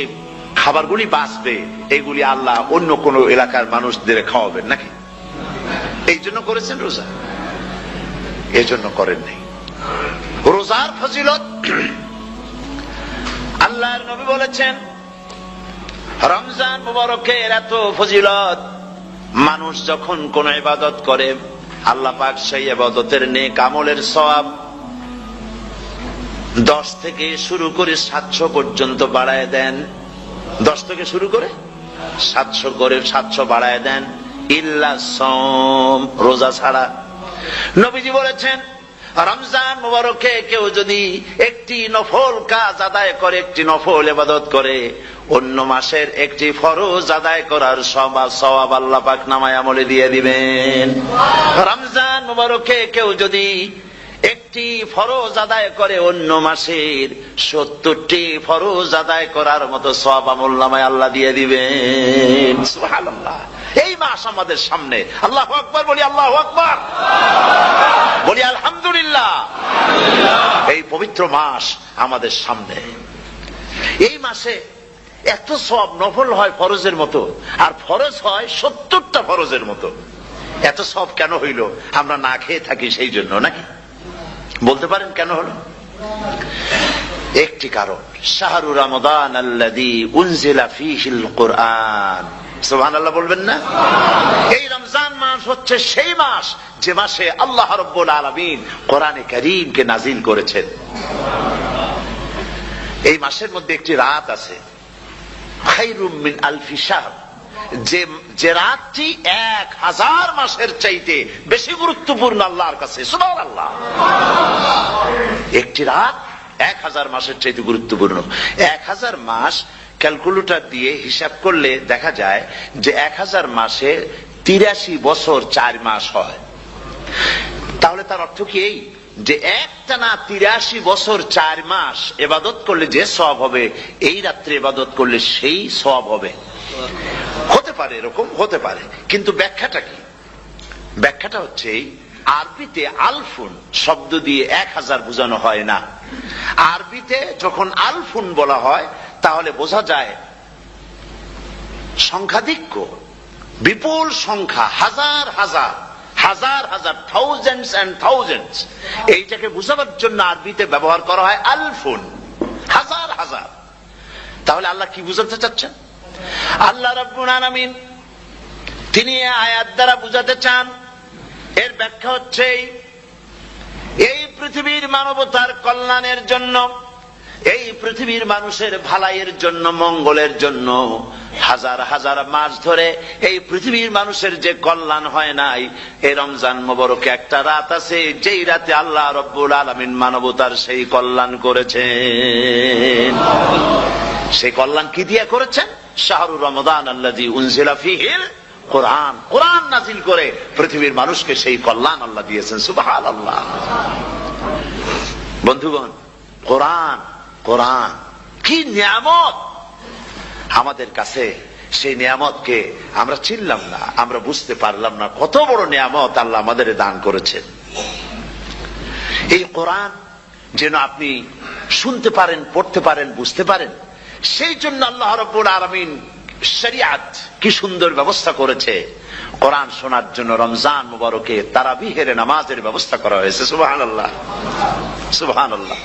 খাবারগুলি বাঁচবে, এগুলি আল্লাহ অন্য কোন এলাকার মানুষদের খাওয়াবেন নাকি? এই জন্য করেছেন রোজা, এই জন্য করেন নাই। রোজার ফজিলত আল্লাহর নবী বলেছেন, রমজান মুবারকের এত ফজিলত, মানুষ যখন কোন ইবাদত করে আল্লাহ পাক সেই ইবাদতের নেক আমলের সওয়াব 10 থেকে শুরু করে 700 পর্যন্ত বাড়ায় দেন। 10 থেকে শুরু করে 700 বাড়ায় দেন, ইল্লা সাওম, রোজা ছাড়া। নবীজি বলেছেন রমজান মুবারকে কেউ যদি একটি নফল কাজ আদায় করে, একটি নফল ইবাদত করে, অন্য মাসের একটি ফরজ আদায় করার সওয়াব আল্লাহ পাক নামায়ে আমলে দিয়ে দিবেন। রমজান মুবারকে কেউ যদি একটি ফরজ আদায় করে, অন্য মাসের 70টি ফরজ আদায় করার মতো সওয়াব আমলনামায় আল্লাহ দিয়ে দিবেন। সুবহানাল্লাহ। এই মাস আমাদের সামনে, আল্লাহু আকবার বলি, আল্লাহু আকবার বলি, আলহামদুলিল্লাহ। এই পবিত্র মাস আমাদের সামনে। এই মাসে এত সওয়াব, নফল হয় ফরজের মতো, আর ফরজ হয় 70টা ফরজের মতো। এত সওয়াব কেন হইল? আমরা না খেয়ে থাকি সেই জন্য নাকি? বলতে পারেন কেন হলো? একটি কারণ, শাহরু রমাদান আল্লাযী উনজিলা ফীহিল কুরআন। সুবহানাল্লাহ বলবেন না? এই রমজান মাস হচ্ছে সেই মাস যে মাসে আল্লাহ রাব্বুল আলামিন কোরআনে কারীমকে নাজিল করেছেন। এই মাসের মধ্যে একটি রাত আছে, খায়রুম মিন আলফি শাহর, যে রাতটি 1000 মাসের চাইতে বেশি গুরুত্বপূর্ণ আল্লাহর কাছে। সুবহানাল্লাহ। একটি রাত 1000 মাসের চাইতে গুরুত্বপূর্ণ। 1000 মাস ক্যালকুলেটর দিয়ে হিসাব করলে দেখা যায় যে 1000 মাসে 83 বছর 4 মাস হয়। তাহলে তার অর্থ কি এই যে একটানা 83 বছর 4 মাস ইবাদত করলে যে সওয়াব হবে, এই রাত্রে ইবাদত করলে সেই সওয়াব হবে? হতে পারে, এরকম হতে পারে, কিন্তু ব্যাখ্যাটা কি? ব্যাখ্যাটা হচ্ছে আরবিতে আলফুন শব্দ দিয়ে 1000 বোঝানো হয় না। আরবিতে যখন আলফুন বলা হয় তাহলে বোঝা যায় সংখ্যাধিক্য, বিপুল সংখ্যা, হাজার হাজার, হাজার হাজার, থাউজেন্ডস এন্ড থাউজেন্ডস। এইটাকে বোঝাবার জন্য আরবিতে ব্যবহার করা হয় আলফুন, হাজার হাজার। তাহলে আল্লাহ কি বুঝাতে চাচ্ছেন? আল্লাহ রাব্বুল আলামিন তিনি আয়াত দ্বারা বুঝাতে চান, এর ব্যাখ্যা হচ্ছে এই পৃথিবীর মানবতার কল্যাণের জন্য, এই পৃথিবীর মানুষের ভালাইয়ের জন্য, মঙ্গলের জন্য হাজার হাজার মাস ধরে এই পৃথিবীর মানুষের যে কল্যাণ হয় নাই, এই রমজান মুবারকে একটা রাত আছে যেই রাতে আল্লাহ রাব্বুল আলামিন মানবতার সেই কল্যাণ করেছেন। সেই কল্যাণ কি দিয়ে করেছেন? শাহরু রমাদান আল্লাযী উনজিলা ফীহিল কুরআন, কোরআন নাযিল করে পৃথিবীর মানুষকে সেই কল্যাণ আল্লাহ দিয়েছেন। সুবহানাল্লাহ। বন্ধুগণ, কোরআন, কোরআন কি নিয়ামত আমাদের কাছে! সেই নিয়ামতকে আমরা চিনলাম না, আমরা বুঝতে পারলাম না কত বড় নিয়ামত আল্লাহ আমাদের দান করেছেন। এই কোরআন যেন আপনি শুনতে পারেন, পড়তে পারেন, বুঝতে পারেন, সেই জন্য আল্লাহ রাব্বুল আলামিন শরিয়াত কি সুন্দর ব্যবস্থা করেছে। কোরআন শোনার জন্য রমজান মুবারকে তারাবিহের নামাজের ব্যবস্থা করা হয়েছে। সুবহানাল্লাহ, সুবহানাল্লাহ।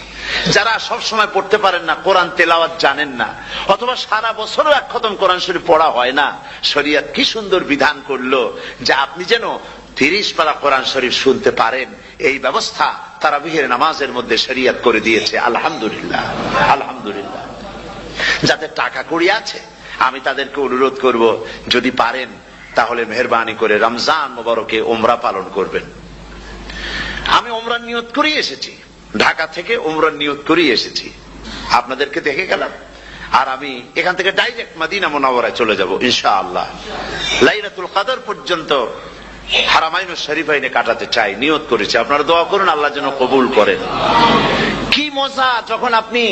যারা সব সময় পড়তে পারেন না, কোরআন তেলাওয়াত জানেন না, অথবা সারা বছরও এক খতম কোরআন শরীফ পড়া হয় না, শরিয়াত কি সুন্দর বিধান করলো যে আপনি যেন 30 পারা কোরআন শরীফ শুনতে পারেন। এই ব্যবস্থা তারাবিহের নামাজের মধ্যে শরিয়াত করে দিয়েছে। আলহামদুলিল্লাহ, আলহামদুলিল্লাহ। যাদের টাকা কড়ি আছে আমি তাদেরকে অনুরোধ করব, যদি পারেন তাহলে মেহেরবানি করে রমজান মুবারকে উমরা পালন করবেন। আমি উমরার নিয়ত করেই এসেছি, ঢাকা থেকে উমরার নিয়ত করেই এসেছি, আপনাদেরকে দেখে গেলাম। আর আমি এখান থেকে ডাইরেক্ট মদিনা মুনাওয়ারায় চলে যাব ইনশাআল্লাহ। লাইলাতুল কদর পর্যন্ত হারামাইনুশ শরীফাইনে কাটাতে চাই, নিয়ত করেছি। আপনারা দোয়া করুন আল্লাহ যেন কবুল করেন। কি মজা যখন আপনি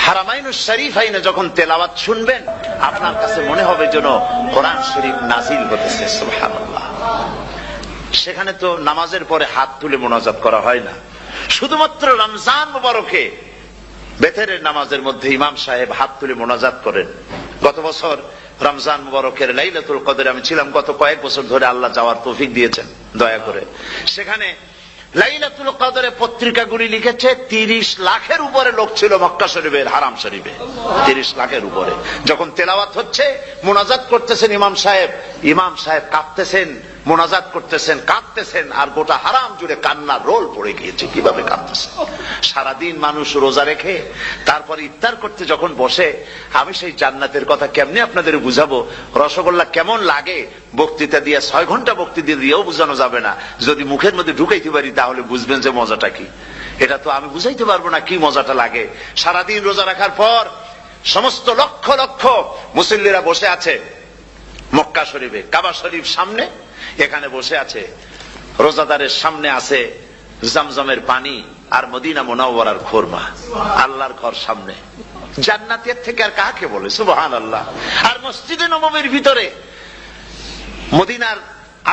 হারামাইনুশ শরীফাইনে যখন তেলাওয়াত শুনবেন, আপনার কাছে মনে হবে যেন কোরআন শরীফ নাজিল হতেছে। সুবহানাল্লাহ। সেখানে তো নামাজের পরে হাত তুলে মোনাজাত করা হয় না, শুধুমাত্র রমজান মুবারকে বেতেরের নামাজের মধ্যে ইমাম সাহেব হাত তুলে মোনাজাত করেন। গত বছর রমজান মুবারকের লাইলাতুল কদরে আমি ছিলাম, গত কয়েক বছর ধরে আল্লাহ যাওয়ার তৌফিক দিয়েছেন দয়া করে। সেখানে লাইলাতুল কদরে পত্রিকাগুলি লিখেছে 30 লাখের উপরে লোক ছিল মক্কা শরীফের হারাম শরীফে, 30 লাখের উপরে। যখন তেলাওয়াত হচ্ছে, মোনাজাত করতেছেন ইমাম সাহেব কাঁদতেছেন, মোনাজাত করতেছেন, কাঁদতেছেন, আর গোটা হারাম জুড়ে কান্নার রোল পড়ে গিয়েছে। কিভাবে কাঁদতেছে! সারাদিন মানুষ রোজা রেখে তারপর ইফতার করতে যখন বসে, আমি সেই জান্নাতের কথা কেমনে আপনাদের বুঝাবো? রসগোল্লা কেমন লাগে বক্তৃতা দিয়ে 6 ঘন্টা বক্তৃতা দিয়েও বোঝানো যাবে না। যদি মুখের মধ্যে ঢুকাইতে পারি তাহলে বুঝবেন যে মজাটা কি। এটা তো আমি বুঝাইতে পারবো না কি মজাটা লাগে। সারাদিন রোজা রাখার পর সমস্ত লক্ষ লক্ষ মুসল্লিরা বসে আছে মক্কা শরীফে, কাবা শরীফ সামনে, এখানে বসে আছে। রোজাদারের সামনে আছে জমজমের পানি আর মদিনা মুনাওয়ারার খুরমা। আল্লাহর ঘর সামনে, জান্নাতের থেকে আর কাকে বলে? সুবহানাল্লাহ। আর মসজিদে নববীর ভিতরে মদিনার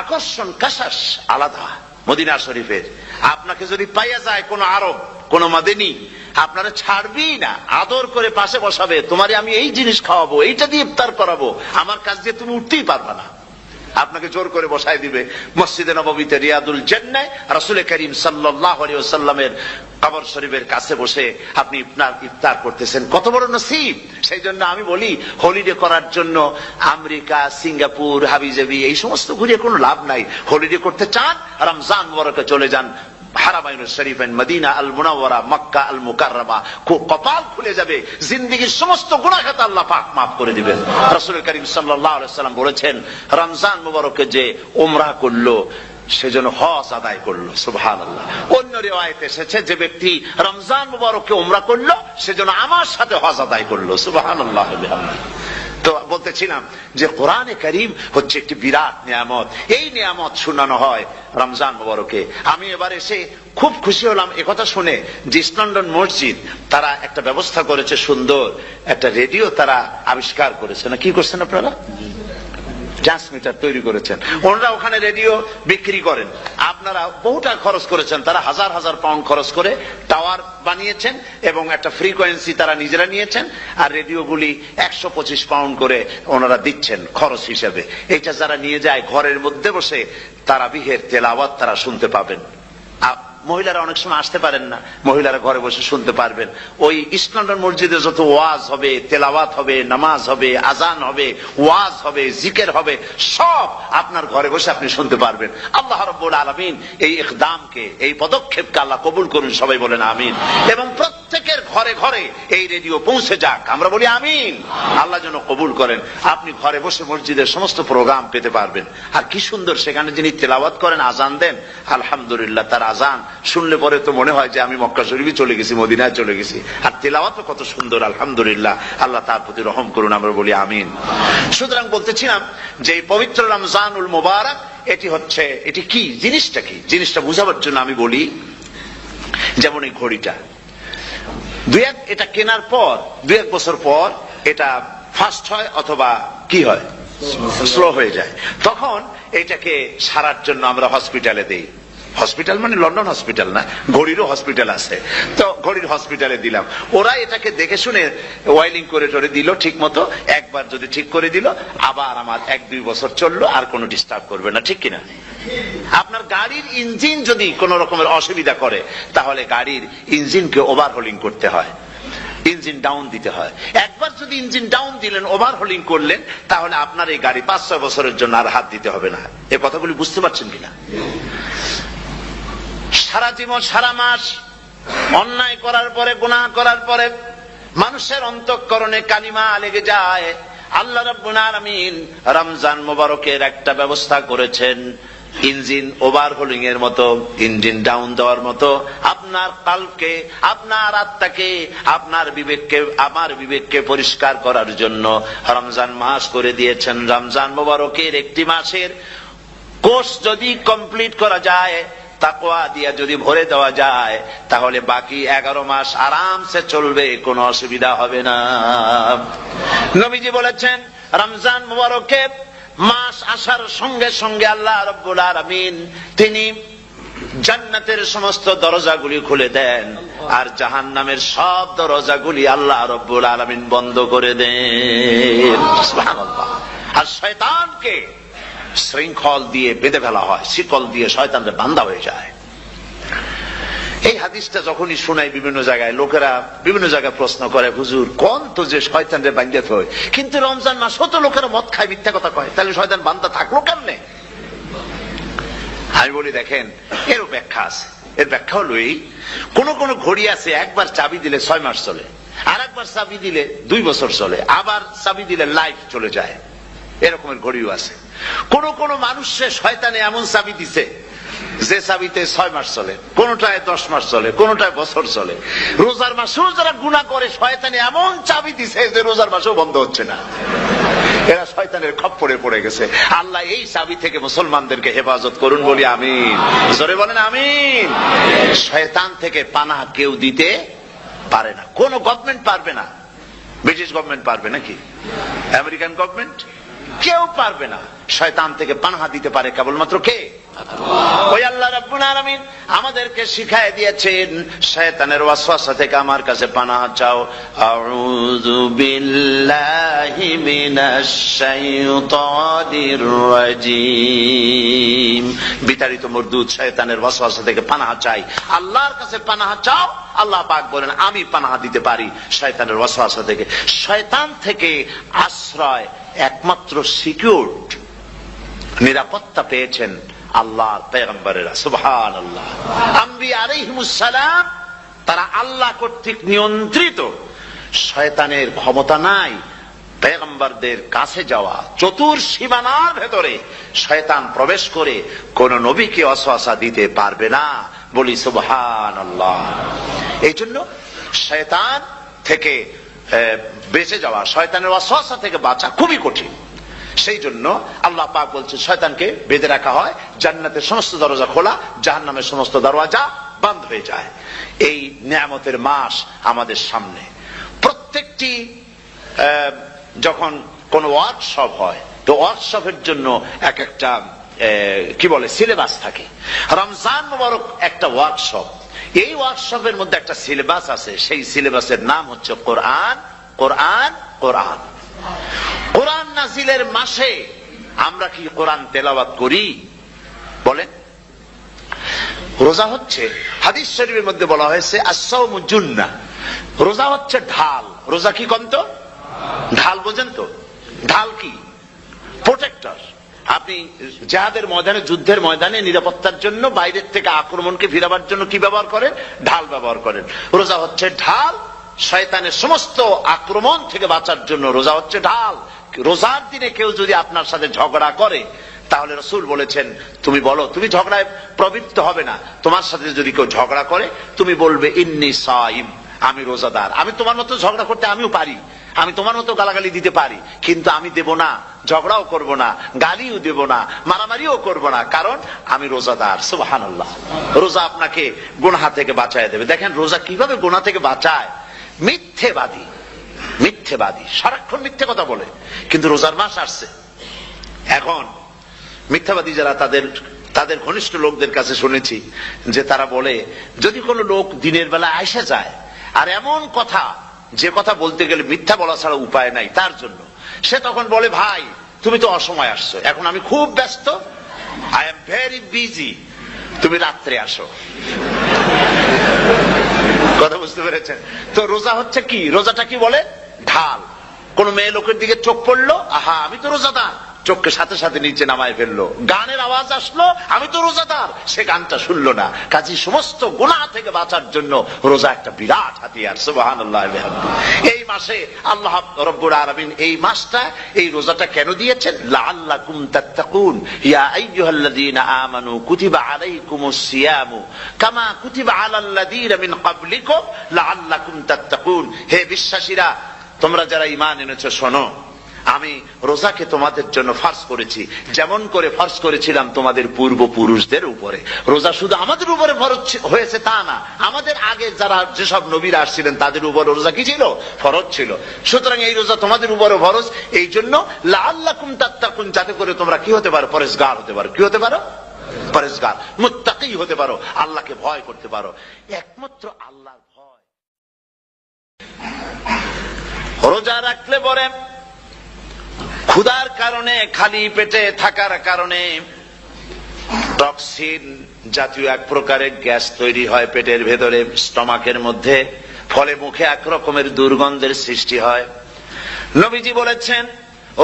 আকর্ষণ কাশাস আলাদা। মদিনা শরীফের আপনাকে যদি পাইয়া যায় কোন আরব, কোন মাদানী, আপনারা ছাড়বি না, আদর করে পাশে বসাবে। তোমারে আমি এই জিনিস খাওয়াবো, এইটা দিয়ে ইফতার করাবো, আমার কাছ দিয়ে তুমি উঠতেই পারবা না। আপনাকে জোর করে বসায় দিবে মসজিদে নববীতে, রিয়াদুল জান্নাহ, রাসূল করিম সাল্লাল্লাহু আলাইহি ওয়াসাল্লামের কবর শরীফের কাছে বসে আপনি ইফতার করতেছেন। কত বড় নসিব! সেই জন্য আমি বলি, হলিডে করার জন্য আমেরিকা, সিঙ্গাপুর, হাবিজাবি এই সমস্ত ঘুরে কোনো লাভ নাই। হলিডে করতে চান, রমজান মুবারকে চলে যান হারামাইনুল শরীফাইন, মদিনা আল মুনাওয়ারা, মক্কা আল মুকাররমা। কপাল খুলে যাবে, জিন্দেগীর সমস্ত গুনাহ খাতা আল্লাহ পাক মাফ করে দিবেন। রাসূল করিম সাল্লাল্লাহু আলাইহি ওয়াসাল্লাম বলেছেন, রমজান মুবারকে যে উমরা করলো সেজন্য হজ আদায় করলো। সুবহানাল্লাহ। অন্য রিওয়ায়াতে এসেছে, যে ব্যক্তি রমজান মুবারকে উমরা করলো সেজন্য আমার সাথে হজ আদায় করলো। সুবহানাল্লাহ। তো বলতেছিলাম যে কোরআনে কারীম হচ্ছে একটি বিরাট নিয়ামত। এই নিয়ামত শোনানো হয় রমজান মুবারকে। আমি এবার এসে খুব খুশি হলাম একথা শুনে যে ইস্ট লন্ডন মসজিদ তারা একটা ব্যবস্থা করেছে, সুন্দর একটা রেডিও তারা আবিষ্কার করেছে। না কি করছেন আপনারা? ট্রান্সমিটার তৈরি করেছেন। ওনারা ওখানে রেডিও বিক্রি করেন। আপনারা বহুটা খরচ করেছেন, তারা হাজার হাজার পাউন্ড খরচ করে টাওয়ার বানিয়েছেন এবং একটা ফ্রিকোয়েন্সি তারা নিজেরা নিয়েছেন, আর রেডিওগুলি 125 পাউন্ড করে ওনারা দিচ্ছেন খরচ হিসেবে। এটা যারা নিয়ে যায় ঘরের মধ্যে বসে তারাবিহের তেলাওয়াত তারা শুনতে পাবেন। মহিলারা অনেক সময় আসতে পারেন না, মহিলারা ঘরে বসে শুনতে পারবেন। ওই ইস্ট লন্ডন মসজিদে যত ওয়াজ হবে, তেলাওয়াত হবে, নামাজ হবে, আজান হবে, ওয়াজ হবে, জিকির হবে, সব আপনার ঘরে বসে আপনি শুনতে পারবেন। আল্লাহ রাব্বুল আলামিন এই ইকদামকে, এই পদক্ষেপকে আল্লাহ কবুল করুন, সবাই বলেন আমিন। এবং প্রত্যেকের ঘরে ঘরে এই রেডিও পৌঁছে যাক, আমরা বলি আমিন। আল্লাহ যেন কবুল করেন। আপনি ঘরে বসে মসজিদের সমস্ত প্রোগ্রাম পেতে পারবেন। আর কি সুন্দর, সেখানে যিনি তেলাওয়াত করেন, আজান দেন, আলহামদুলিল্লাহ, তার আজান শুনলে পরে তো মনে হয় যে আমি মক্কা শরীফে চলে গেছি, মদিনায় চলে গেছি। আর তেলাওয়াত কত সুন্দর, আলহামদুলিল্লাহ। আল্লাহ তার প্রতি রহম করুন, আমরা বলি আমিন। সুতরাং বলতেছিলাম যে এই পবিত্র রমজানুল মুবারক, এটি কি জিনিসটা, কি জিনিসটা বুঝাবার জন্য আমি বলি, যেমন এই ঘড়িটা এটা কেনার পর 2-1 বছর পর এটা ফাস্ট হয় অথবা কি হয়, স্লো হয়ে যায়। তখন এটাকে সারার জন্য আমরা হসপিটালে দেই। হসপিটাল মানে লন্ডন হসপিটাল না, ঘড়িরও হসপিটাল আছে। তো ঘড়ির হসপিটালে দিলাম, ওরা এটাকে দেখে শুনে ওয়াইলিং করে টরে দিল ঠিক মতো। একবার যদি ঠিক করে দিল, আবার আমার 1-2 বছর চললো, আর কোনো ডিস্টার্ব করবে না, ঠিক কিনা? আপনার গাড়ির ইঞ্জিন যদি কোনো রকমের অসুবিধা করে, তাহলে গাড়ির ইঞ্জিনকে ওভারহোলিং করতে হয়, ইঞ্জিন ডাউন দিতে হয়। একবার যদি ইঞ্জিন ডাউন দিলেন, ওভারহোলিং করলেন, তাহলে আপনার এই গাড়ি 5-6 বছরের জন্য আর হাত দিতে হবে না। এই কথাগুলি বুঝতে পারছেন কিনা? সারা জীবন, সারা মাস অন্যায় করার পরে, গুনাহ করার পরে মানুষের অন্তঃকরণে কালিমা লেগে যায়। আল্লাহ রাব্বুল আলামিন রমজান মুবারকের একটা ব্যবস্থা করেছেন, ইঞ্জিন ওভারহোলিং এর মতো, ইঞ্জিন ডাউন দেওয়ার মতো। আপনার কালকে, আপনার আত্মাকে, আপনার বিবেককে, আমার বিবেককে পরিষ্কার করার জন্য রমজান মাস করে দিয়েছেন। রমজান মুবারকের একটি মাসের কোর্স যদি কমপ্লিট করা যায়, তাকওয়া দিয়া যদি ভরে দেওয়া যায়, তাহলে বাকি 11 মাস আরামসে চলবে, কোনো অসুবিধা হবে না। নবীজি বলেছেন, রমজান মুবারকে মাস আসার সঙ্গে সঙ্গে আল্লাহ রাব্বুল আলামিন তিনি জান্নাতের সমস্ত দরজাগুলি খুলে দেন, আর জাহান্নামের সব দরজাগুলি আল্লাহ রাব্বুল আলামিন বন্ধ করে দেন। সুবহানাল্লাহ। আর শয়তানকে শৃঙ্খল দিয়ে বেঁধে ফেলা হয়, শিকল দিয়ে শয়তানরা বান্ধা হয়ে যায়। এই হাদিসটা যখনই শোনাই বিভিন্ন জায়গায়, লোকেরা বিভিন্ন জায়গায় প্রশ্ন করে, হুজুর কোন তো যে শয়তানরে বান্ধে হয়, কিন্তু রমজান মাসও তো লোকেরা মদ খায়, মিথ্যা কথা কয়, তাহলে শয়তান বান্ধা থাকলো কেমনে? আমি বলি দেখেন, এরও ব্যাখ্যা আছে। এর ব্যাখ্যা হলো এই, কোন কোন ঘড়ি আছে একবার চাবি দিলে 6 মাস চলে, আর একবার চাবি দিলে 2 বছর চলে, আবার চাবি দিলে লাইফ চলে যায়, এরকমের ঘড়িও আছে। কোন কোন মানুষের শয়তানে এমন চাবি দিছে যে চাবিতে 6 মাস চলে, কোনটায় 10 মাস চলে, কোনটায় বছর চলে। রোজার মাসেও যারা গুনাহ করে শয়তানে এমন চাবি দিছে যে রোজার মাসেও বন্ধ হচ্ছে না, এরা শয়তানের খপ্পরে পড়ে গেছে। আল্লাহ এই চাবি থেকে মুসলমানদেরকে হেফাজত করুন, বলি আমিন। জোরে বলেন আমিন। শয়তান থেকে পানাহ কেউ দিতে পারে না, কোন গভর্নমেন্ট পারবে না। ব্রিটিশ গভর্নমেন্ট পারবে নাকি? American government? কেউ পারবে না। শয়তান থেকে পানাহ দিতে পারে কেবলমাত্র কে? ওই আল্লাহ রাব্বুল আলামিন আমাদেরকে শিখায় দিয়েছেন, শয়তানের ওয়াসওয়াসা থেকে আমার কাছে পানাহ চাও। আউযু বিল্লাহি মিনাশ শাইতানির রাজীম। বিতাড়িত মরদুদ শয়তানের ওয়াসওয়াসা থেকে পানাহ চাই, আল্লাহর কাছে পানাহ চাও। আল্লাহ পাক বলেন আমি পানাহ দিতে পারি শয়তানের ওয়াসওয়াসা থেকে। শয়তান থেকে আশ্রয় একমাত্র সিকিউরড, নিরাপত্তা পেয়েছেন আল্লাহর পয়গম্বরেরা। সুবহানাল্লাহ। আম্বিয়া আলাইহিমুস সালাম তারা আল্লাহ কর্তৃক নিয়ন্ত্রিত, শয়তানের ক্ষমতা নাই পয়গম্বরদের কাছে যাওয়া। চতুর সীমানার ভেতরে শয়তান প্রবেশ করে কোন নবীকে ওয়াসওয়াসা দিতে পারবে না, বলি সুবহানাল্লাহ। এই জন্য শয়তান থেকে বেঁচে যাওয়া, শয়তানের ওয়াসওয়াসা থেকে বাঁচা খুবই কঠিন। সেই জন্য আল্লাহ পাক বলছে শয়তানকে বেঁধে রাখা হয়, জান্নাতের সমস্ত দরজা খোলা, জাহান্নামের সমস্ত দরওয়াজা বন্ধ হয়ে যায়। এই নিয়ামতের মাস আমাদের সামনে। প্রত্যেকটি যখন কোন ওয়ার্কশপ হয়, তো ওয়ার্কশপের জন্য এক একটা কি বলে সিলেবাস থাকে। রমজান মুবারক একটা ওয়ার্কশপ। এই ওয়ার্কশপের মধ্যে একটা সিলেবাস আছে, সেই সিলেবাসের নাম হচ্ছে কোরআন। কোরআন কোরআন কোরআন নাজিলের মাসে আমরা কি কোরআন তেলাওয়াত করি? বলেন। রোজা হচ্ছে, হাদিস শরীফের মধ্যে বলা হয়েছে আস-সাওমু জুন্নাহ, রোজা হচ্ছে ঢাল। রোজা কি কন্ত? ঢাল। বোঝেন তো ঢাল কি? প্রোটেক্টর। আপনি জিহাদের ময়দানে, যুদ্ধের ময়দানে নিরাপত্তার জন্য, বাইরের থেকে আক্রমণকে ফিরাবার জন্য কি ব্যবহার করেন? ঢাল ব্যবহার করেন। রোজা হচ্ছে ঢাল, শয়তানের সমস্ত আক্রমণ থেকে বাঁচার জন্য রোজা হচ্ছে ঢাল। রোজার দিনে কেউ যদি আপনার সাথে ঝগড়া করে, তাহলে রাসূল বলেছেন তুমি বলো, তুমি ঝগড়ায় প্রবৃত্ত হবে না। তোমার সাথে যদি কেউ ঝগড়া করে, তুমি বলবে ইন্নী সাইম, আমি রোজাদার। আমি তোমার মতো ঝগড়া করতে আমিও পারি, আমি তোমার মতো গালাগালি দিতে পারি, কিন্তু আমি দেব না, ঝগড়াও করব না, গালিও দেব না, মারামারিও করব না, কারণ আমি রোজাদার। সুবহানাল্লাহ। রোজা আপনাকে গুনাহ থেকে বাঁচায় দেবে। দেখেন রোজা কিভাবে গুনাহ থেকে বাঁচায়। মিথ্যেবাদী, মিথ্যেবাদী সারাক্ষণ মিথ্যে কথা বলে, কিন্তু রোজার মাস আসছে। এখন মিথ্যাবাদী যারা, তাদের ঘনিষ্ঠ লোকদের কাছে শুনেছি যে তারা বলে, যদি কোনো লোক দিনের বেলা আইসা যায় আর এমন কথা, যে কথা বলতে গেলে মিথ্যা বলা ছাড়া উপায় নাই তার জন্য, সে তখন বলে ভাই তুমি তো অসময় আসছো, এখন আমি খুব ব্যস্ত, আই এম ভেরি বিজি, তুমি রাত্রে আসো। কথা বুঝতে পেরেছেন তো? রোজা হচ্ছে কি? রোজাটা কি বলে? ঢাল। কোন মেয়ে লোকের দিকে চোখ পড়লো, আহা আমি তো রোজাদার, চোখকে সাথে সাথে নিচে নামায় ফেললো। গানের আওয়াজ আসলো, আমি তো রোজাদার, সে গানটা শুনলো না। কাজী সমস্ত গুনাহ থেকে বাঁচার জন্য রোজা একটা বিরাট হাতিয়ার। সুবহানাল্লাহ। এই মাসে আল্লাহ রাব্বুল আলামিন এই মাসটা, এই রোজাটা কেন দিয়েছেন? লাআল্লাকুম তাত্তাকুন, ইয়া আইয়ুহাল্লাযীনা আমানু কুতিবা আলাইকুমুস সিয়ামু কামা কুতিবা আলাল্লাযীনা মিন ক্বাবলিকুম লাআল্লাকুম তাত্তাকুন। হে বিশ্বাসীরা, তোমরা যারা ঈমান এনেছো, শোনো, আমি রোজাকে তোমাদের জন্য ফরজ করেছি, যেমন করে ফরজ করেছিলাম তোমাদের পূর্বপুরুষদের উপরে। রোজা শুধু আমাদের উপরে ফরজ হয়েছে তা না, আমাদের আগে যারা যেসব নবীরা আসছিলেন তাদের উপর রোজা কি ছিল? ফরজ ছিল। সুতরাং এই রোজা তোমাদের উপরে ফরজ, এই জন্য লাআল্লাকুম তাত্তাকুন, যাতে করে তোমরা কি হতে পারো? পরেজগার হতে পারো। কি হতে পারো? পরেজগার, মুত্তাকি হতে পারো, আল্লাহকে ভয় করতে পারো। একমাত্র আল্লাহর ভয়। রোজা রাখলে পরে ক্ষুধার কারণে, খালি পেটে থাকার কারণে টক্সিন জাতীয় এক প্রকারের গ্যাস তৈরি হয় পেটের ভেতরে, স্টমাকের মধ্যে, ফলে মুখে এক রকমের দুর্গন্ধের সৃষ্টি হয়। নবীজি বলেছেন,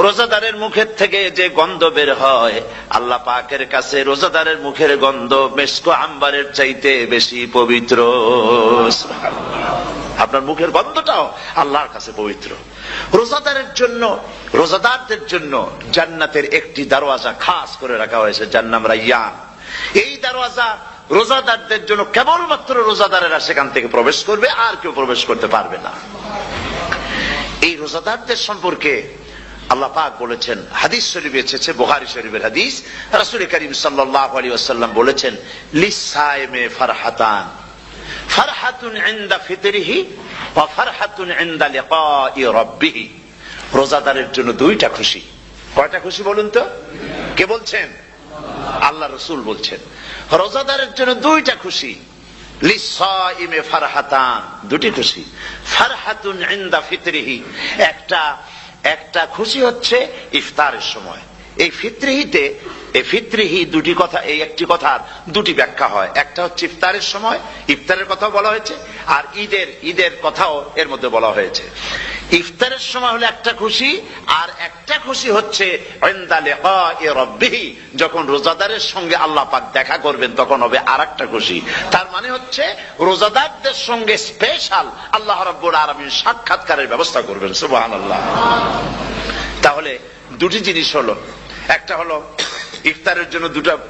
রোজাদারের মুখের থেকে যে গন্ধ বের হয়, আল্লাহ পাকের কাছে রোজাদারের মুখের গন্ধ মেসকো আম্বারের চাইতে বেশি পবিত্র। আপনার মুখের গন্ধটাও আল্লাহর কাছে পবিত্র। রোজাদারদের জন্য জান্নাতের একটি দরওয়াজা খাস করে রাখা হয়েছে, যার নাম রায়্যান। এই দরওয়াজা রোজাদারদের জন্য, কেবলমাত্র রোজাদারেরা সেখান থেকে প্রবেশ করবে, আর কেউ প্রবেশ করতে পারবে না। এই রোজাদারদের সম্পর্কে আল্লাহ পাক বলেছেন, হাদিস শরীফে এসেছে, বুখারী শরীফের হাদিস, রাসূল করিম সাল্লাল্লাহু আলাইহি ওয়াসাল্লাম বলেছেন, লিসায়েমে ফারহাতান, ফারহাতুন ইনদা ফিতরিহি ওয়া ফারহাতুন ইনদা লিকাই রাব্বিহি। রোজাদারের জন্য দুইটা খুশি। কয়টা খুশি বলুন তো? কে বলছেন? আল্লাহ রাসূল বলছেন, রোজাদারের জন্য দুইটা খুশি। লিসায়েমে ফারহাতান, দুটি খুশি। ফারহাতুন ইনদা ফিতরিহি, একটা খুশি হচ্ছে ইফতারের সময়। এই ফিতরিহি দুটি কথা, এই একটি কথার দুটি ব্যাখ্যা হয়। একটা হচ্ছে ইফতারের সময়, ইফতারের কথা বলা হয়েছে, আর ঈদের কথাও এর মধ্যে বলা হয়েছে। ইফতারের সময় হলো একটা খুশি, আর একটা খুশি হচ্ছে ইনদা লিকাই রাব্বিহি, যখন রোজাদারের সঙ্গে আল্লাহ পাক দেখা করবেন তখন হবে আরেকটা খুশি। তার মানে হচ্ছে রোজাদারদের সঙ্গে স্পেশাল আল্লাহ রাব্বুল আলামিন সাক্ষাৎকারের ব্যবস্থা করবেন। সুবহানাল্লাহ। তাহলে দুটি জিনিস হলো, একটা হলো ইফতারের জন্য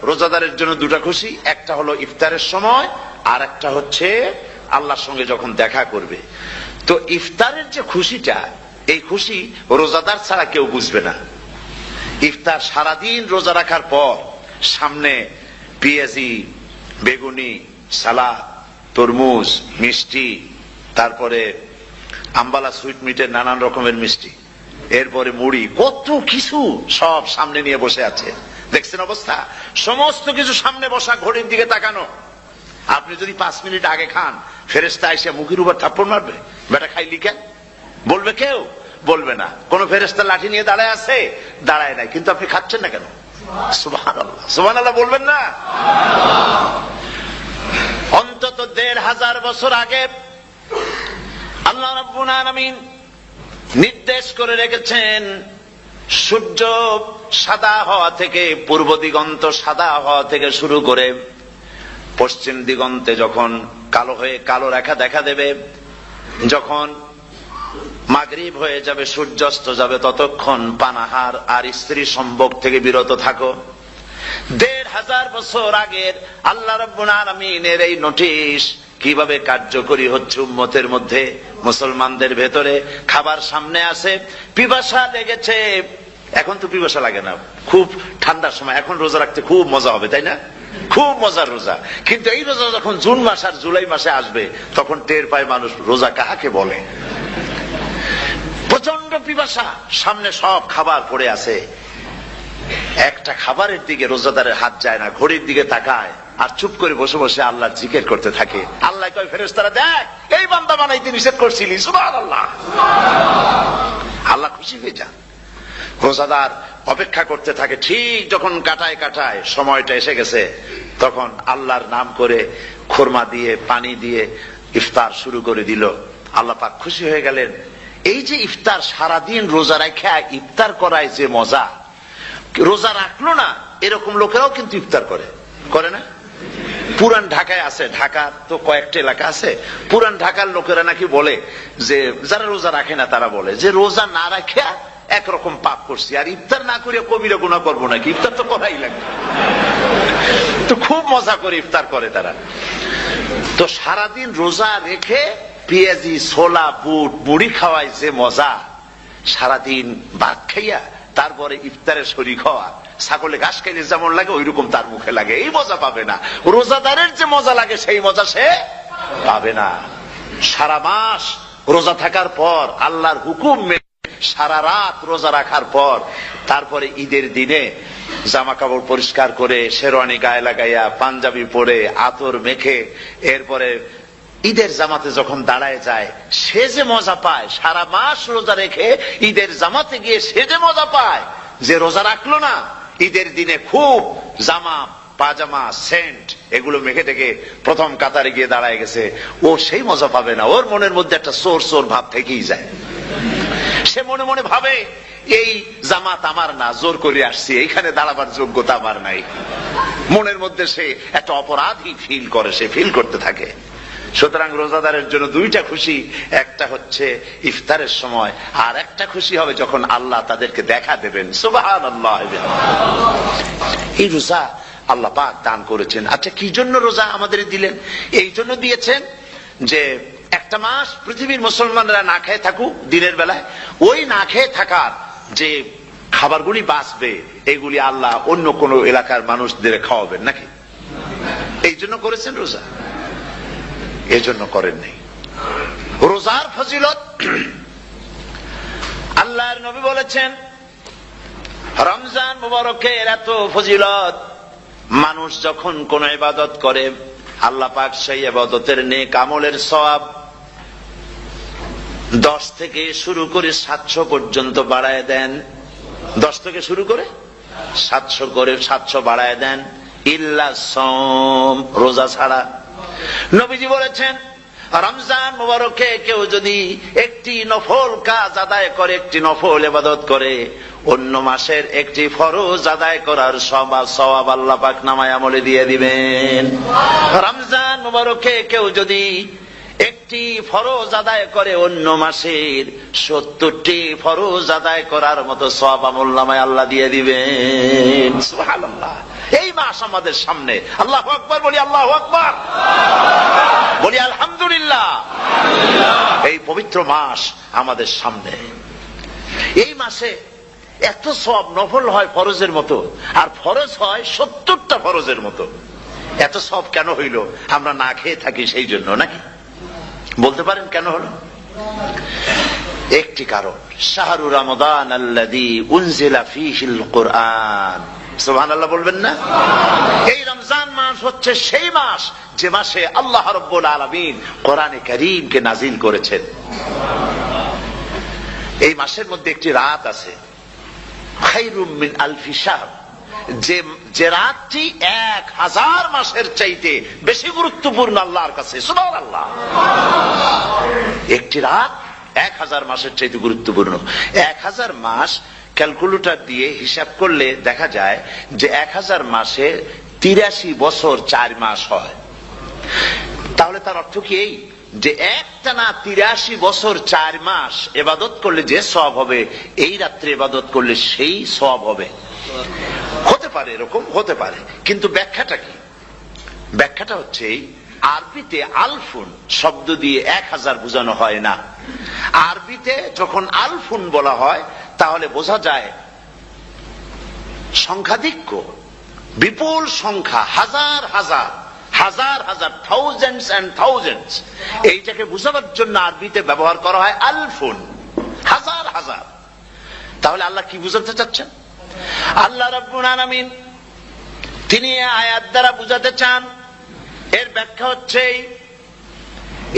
রোজাদারের জন্য দুটা খুশি, একটা হলো ইফতারের সময়, আর একটা হচ্ছে আল্লাহর সঙ্গে যখন দেখা করবে। তো ইফতারের যে খুশিটা, এই খুশি রোজাদার ছাড়া কেউ বুঝবে না। ইফতার সারাদিন রোজা রাখার পর সামনে পেঁয়াজি, বেগুনি, সালাদ, তরমুজ, মিষ্টি, তারপরে আম্বালা সুইটমিটের নানান রকমের মিষ্টি, এরপরে মুড়ি, কত কিছু সব সামনে নিয়ে বসে আছে। দেখছেন অবস্থা? সমস্ত কিছু সামনে বসা, ঘড়ির দিকে তাকানো। আপনি যদি 5 মিনিট আগে খান, ফেরেশতা এসে মুখের উপর থাপ্পড় মারবে, বেটা খাইলি কেন? বলবে কেউ? বলবে না। কোন ফেরেশতা লাঠি নিয়ে দাঁড়ায় আছে? দাঁড়ায় নাই, কিন্তু আপনি খাচ্ছেন না কেন? সুবহানাল্লাহ, সুবহানাল্লাহ বলবেন না? অন্তত 1500 বছর আগে আল্লাহ রাব্বুল আলামিন নির্দেশ করে রেখেছেন, সূর্য সাদা হওয়া থেকে, পূর্ব দিগন্ত সাদা হওয়া থেকে শুরু করে পশ্চিম দিগন্তে যখন কালো রেখা দেখা দেবে, যখন মাগরিব হয়ে যাবে, সূর্যাস্ত যাবে, ততক্ষণ পানাহার আর স্ত্রী সম্ভোগ থেকে বিরত থাকো। 1500 বছর আগের আল্লাহ রাব্বুল আলামিনের এই নোটিশ কিভাবে কার্যকরী হচ্ছে উম্মতের মধ্যে, মুসলমানদের ভেতরে। খাবার সামনে আছে, পিপাসা লেগেছে। এখন তো পিপাসা লাগে না, খুব ঠান্ডার সময়, এখন রোজা রাখতে খুব মজা হবে, তাই না? খুব মজার রোজা। কিন্তু এই রোজা যখন জুন মাস আর জুলাই মাসে আসবে, তখন টের পায় মানুষ রোজা কাকে বলে। প্রচন্ড পিপাসা, সামনে সব খাবার পড়ে আছে, একটা খাবারের দিকে রোজাদারের হাত যায় না, ঘড়ির দিকে তাকায় আর চুপ করে বসে বসে আল্লাহর জিকির করতে থাকে। আল্লাহ কয়, ফেরেশতারা দেখ, এই বান্দা বানাইতে নিষেধ করছিলি। সুবহানাল্লাহ। আল্লাহ খুশি হয়ে যান। রোজাদার অপেক্ষা করতে থাকে, ঠিক যখন কাটায় সময়টা এসে গেছে, তখন আল্লাহর নাম করে খুরমা দিয়ে, পানি দিয়ে ইফতার শুরু করে দিল। আল্লাহ পাক খুশি হয়ে গেলেন। এই যে ইফতার, সারাদিন রোজা রাখা ইফতার করায় যে মজা, রোজা রাখলো না এরকম লোকেরাও কিন্তু ইফতার করে না? পুরান ঢাকায় আছে, ঢাকার তো কয়েকটা এলাকা আছে, পুরান ঢাকার লোকেরা নাকি বলে যে, যারা রোজা রাখে না তারা বলে যে, রোজা না রাখা একরকম পাপ করছি, আর ইফতার না করিয়া কবিরা গুনাহ করবো নাকি, ইফতার তো করাই লাগবে। তো খুব মজা করে ইফতার করে তারা। তো সারাদিন রোজা রেখে পেঁয়াজি, ছোলা, বুট, মুড়ি খাওয়ায় যে মজা, সারাদিন ভাত খাইয়া তারপরে ইফতারের শরীক হওয়া, ছাগলে ঘাস খাইলে যেমন লাগে ওই রকম তার মুখে লাগে, এই মজা পাবে না। রোজাদারের যে মজা লাগে সেই মজা সে পাবে না। সারা মাস রোজা থাকার পর, আল্লাহর হুকুম মেনে সারা রাত রোজা রাখার পর, তারপরে ঈদের দিনে জামা কাপড় পরিষ্কার করে, শেরওয়ানি গায়ে লাগাইয়া, পাঞ্জাবি পরে, আতর মেখে, এরপরে ঈদের জামাতে যখন দাঁড়ায় যায়, সে যে মজা পায়, সারা মাস রোজা রেখে ঈদের জামাতে গিয়ে সে যে মজা পায়, যে রোজা রাখলো না, ঈদের দিনে খুব জামা পাজামা, সেন্ট এগুলো মেখে টেকে প্রথম কাতারে গিয়ে দাঁড়ায় গেছে, ও সেই মজা পাবে না। ওর মনের মধ্যে একটা চোর চোর ভাব থেকেই যায়। সে মনে মনে ভাবে এই জামাত আমার না, জোর করে আসছি, এইখানে দাঁড়াবার যোগ্যতা আমার নাই। মনের মধ্যে সে একটা অপরাধী ফিল করে, সে ফিল করতে থাকে। সুতরাং রোজাদারের জন্য দুইটা খুশি, একটা হচ্ছে ইফতারের সময়, আর একটা খুশি হবে যখন আল্লাহ তাদেরকে দেখা দেবেন। সুবহানাল্লাহ। এই রোজা আল্লাহ পাক দান করেছেন। আচ্ছা, কি জন্য রোজা আমাদের দিলেন? এই জন্য দিয়েছেন যে একটা মাস পৃথিবীর মুসলমানরা না খেয়ে থাকুক দিনের বেলায়, ওই না খেয়ে থাকার যে খাবারগুলি বাঁচবে এগুলি আল্লাহ অন্য কোন এলাকার মানুষদের খাওয়াবেন নাকি? এই জন্য করেছেন রোজা, এই জন্য করেন নাই। রোজার ফজিলত আল্লাহর নবী বলেছেন, রমজান মুবারকের এত ফজিলত, মানুষ যখন কোন ইবাদত করে আল্লাহ পাক সেই ইবাদতের নেক আমলের সওয়াব 10 থেকে শুরু করে 700 পর্যন্ত বাড়ায় দেন। 10 থেকে শুরু করে 700 করে 700 বাড়ায় দেন, ইল্লা সাওম, রোজা ছাড়া। নবীজি বলেছেন, রমজান মুবারকে কেউ যদি একটি নফল কাজ আদায় করে, একটি নফল ইবাদত করে, অন্য মাসের একটি ফরজ আদায় করার সওয়াব আল্লাহ পাক নামায় আমলে দিয়ে দিবেন। রমজান মুবারকে কেউ যদি একটি ফরজ আদায় করে, অন্য মাসের 70টি ফরজ আদায় করার মতো সওয়াব আমলনামায় আল্লাহ দিয়ে দিবেন। সুবহানাল্লাহ। এই মাস আমাদের সামনে, আল্লাহু আকবার বলি, আল্লাহু আকবার বলি, আলহামদুলিল্লাহ। এই পবিত্র মাস আমাদের সামনে। এই মাসে এত সওয়াব, নফল হয় ফরজের মতো, আর ফরজ হয় 70টা ফরজের মতো। এত সওয়াব কেন হইল? আমরা না খেয়ে থাকি সেই জন্য নাকি? বলতে পারেন কেন হলো? একটি কারণ, শাহরু রমাদান আল্লাযী উনজিলা ফীহিল কুরআন। সুবহানাল্লাহ বলবেন না? এই রমজান মাস হচ্ছে সেই মাস যে মাসে আল্লাহ রাব্বুল আলামিন কোরআনে কারীমকে নাজিল করেছেন। এই মাসের মধ্যে একটি রাত আছে, খায়রুম মিন আলফি শাহর, যে রাতটি 1000 মাসের চাইতে বেশি গুরুত্বপূর্ণ আল্লাহর কাছে। সুবহানাল্লাহ। একটি রাত 1000 মাসের চাইতে গুরুত্বপূর্ণ। 1000 মাস ক্যালকুলেটর দিয়ে হিসাব করলে দেখা যায় যে 1000 মাসে 83 বছর 4 মাস হয়। তাহলে তার অর্থ কি এই যে একটানা 83 বছর 4 মাস ইবাদত করলে যে সওয়াব হবে, এই রাত্রে ইবাদত করলে সেই সওয়াব হবে? হতে পারে, এরকম হতে পারে, কিন্তু ব্যাখ্যাটা কি? ব্যাখ্যাটা হচ্ছে, আরবিতে আলফুন শব্দ দিয়ে 1000 বোঝানো হয় না। আরবিতে যখন আলফুন বলা হয় তাহলে বোঝা যায় সংখ্যাধিক্য, বিপুল সংখ্যা, হাজার হাজার, হাজার হাজার, থাউজেন্ডস এন্ড থাউজেন্ডস। এইটাকে বোঝাবার জন্য আরবিতে ব্যবহার করা হয় আলফুন, হাজার হাজার। তাহলে আল্লাহ কি বুঝাতে চাচ্ছেন? আল্লাহ রাব্বুল আলামিন তিনি আয়াত দ্বারা বুঝাতে চান, এর ব্যাখ্যা হচ্ছে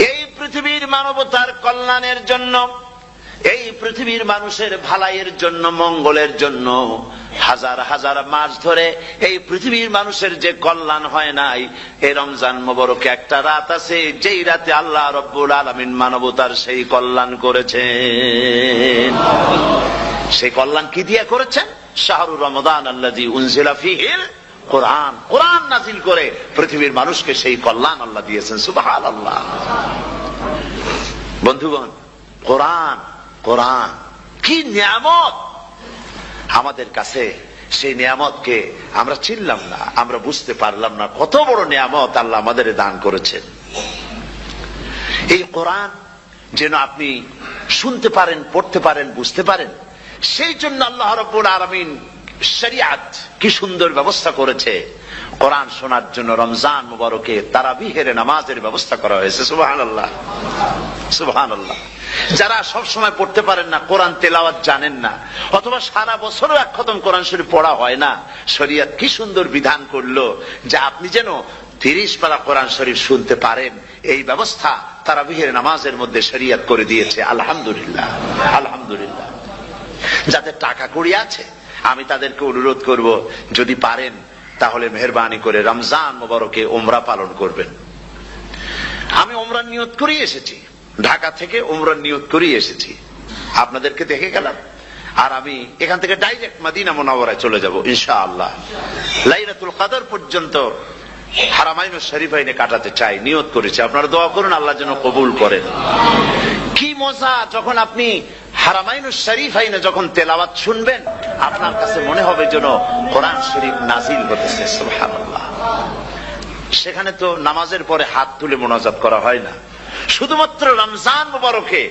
এই পৃথিবীর মানবতার কল্যাণের জন্য, এই পৃথিবীর মানুষের ভালাইয়ের জন্য, মঙ্গলের জন্য হাজার হাজার মাস ধরে এই পৃথিবীর মানুষের যে কল্যাণ হয় নাই, এই রমজান মুবারকে একটা রাত আছে যেই রাতে আল্লাহ রাব্বুল আলামিন মানবতার সেই কল্যাণ করেছেন। সেই কল্যাণ কি দিয়ে করেছেন? শাহরু রমাদান আল্লাযী উনজিলা ফীহিল কোরআন, কোরআন নাজিল করে পৃথিবীর মানুষকে সেই কল্যাণ আল্লাহ দিয়েছেন। সুবহানাল্লাহ। বন্ধুগণ, কোরআন, কোরআন কি নিয়ামত আমাদের কাছে! সেই নিয়ামতকে আমরা চিনলাম না, আমরা বুঝতে পারলাম না কত বড় নিয়ামত আল্লাহ আমাদের দান করেছেন। এই কোরআন যেন আপনি শুনতে পারেন, পড়তে পারেন, বুঝতে পারেন, সেই জন্য আল্লাহ রাব্বুল আলামিন শরিয়াত কি সুন্দর ব্যবস্থা করেছে। কোরআন শোনার জন্য রমজান মুবারকে তারাবিহের নামাজের ব্যবস্থা করা হয়েছে। সুবহানাল্লাহ, সুবহানাল্লাহ। যারা সব সময় পড়তে পারেন না, কোরআন তেলাওয়াত জানেন না, অথবা সারা বছরও এক খতম কোরআন শরীফ পড়া হয় না, শরিয়ত কি সুন্দর বিধান করলো যে আপনি যেন 30 পারা কোরআন শরীফ শুনতে পারেন। এই ব্যবস্থা তারাবিহের নামাজের মধ্যে শরিয়ত করে দিয়েছে। আলহামদুলিল্লাহ, আলহামদুলিল্লাহ। যাদের টাকা কড়ি আছে আমি তাদেরকে অনুরোধ করব, যদি পারেন তাহলে মেহেরবানি করে রমজান মোবারকে উমরা পালন করবেন। আমি উমরার নিয়ত করেই এসেছি, ঢাকা থেকে উমরার নিয়ত করেই এসেছি, আপনাদেরকে দেখে গেলাম। আর আমি এখান থেকে ডাইরেক্ট মদিনা মুনাওয়ারায় চলে যাব ইনশাআল্লাহ। লাইলাতুল কদর পর্যন্ত হারামাইন শরীফাইনে কাটাতে চাই, নিয়ত করেছি। আপনারা দোয়া করুন আল্লাহ যেন কবুল করেন। কি মজা যখন আপনি হারামাইন শরীফাইনে যখন তেলাওয়াত শুনবেন, আপনার কাছে মনে হবে যেন কোরআন শরীফ নাজিল হতেছে। সুবহানাল্লাহ। সেখানে তো নামাজের পরে হাত তুলে মোনাজাত করা হয় না, শুধুমাত্র রমজান মুবারকে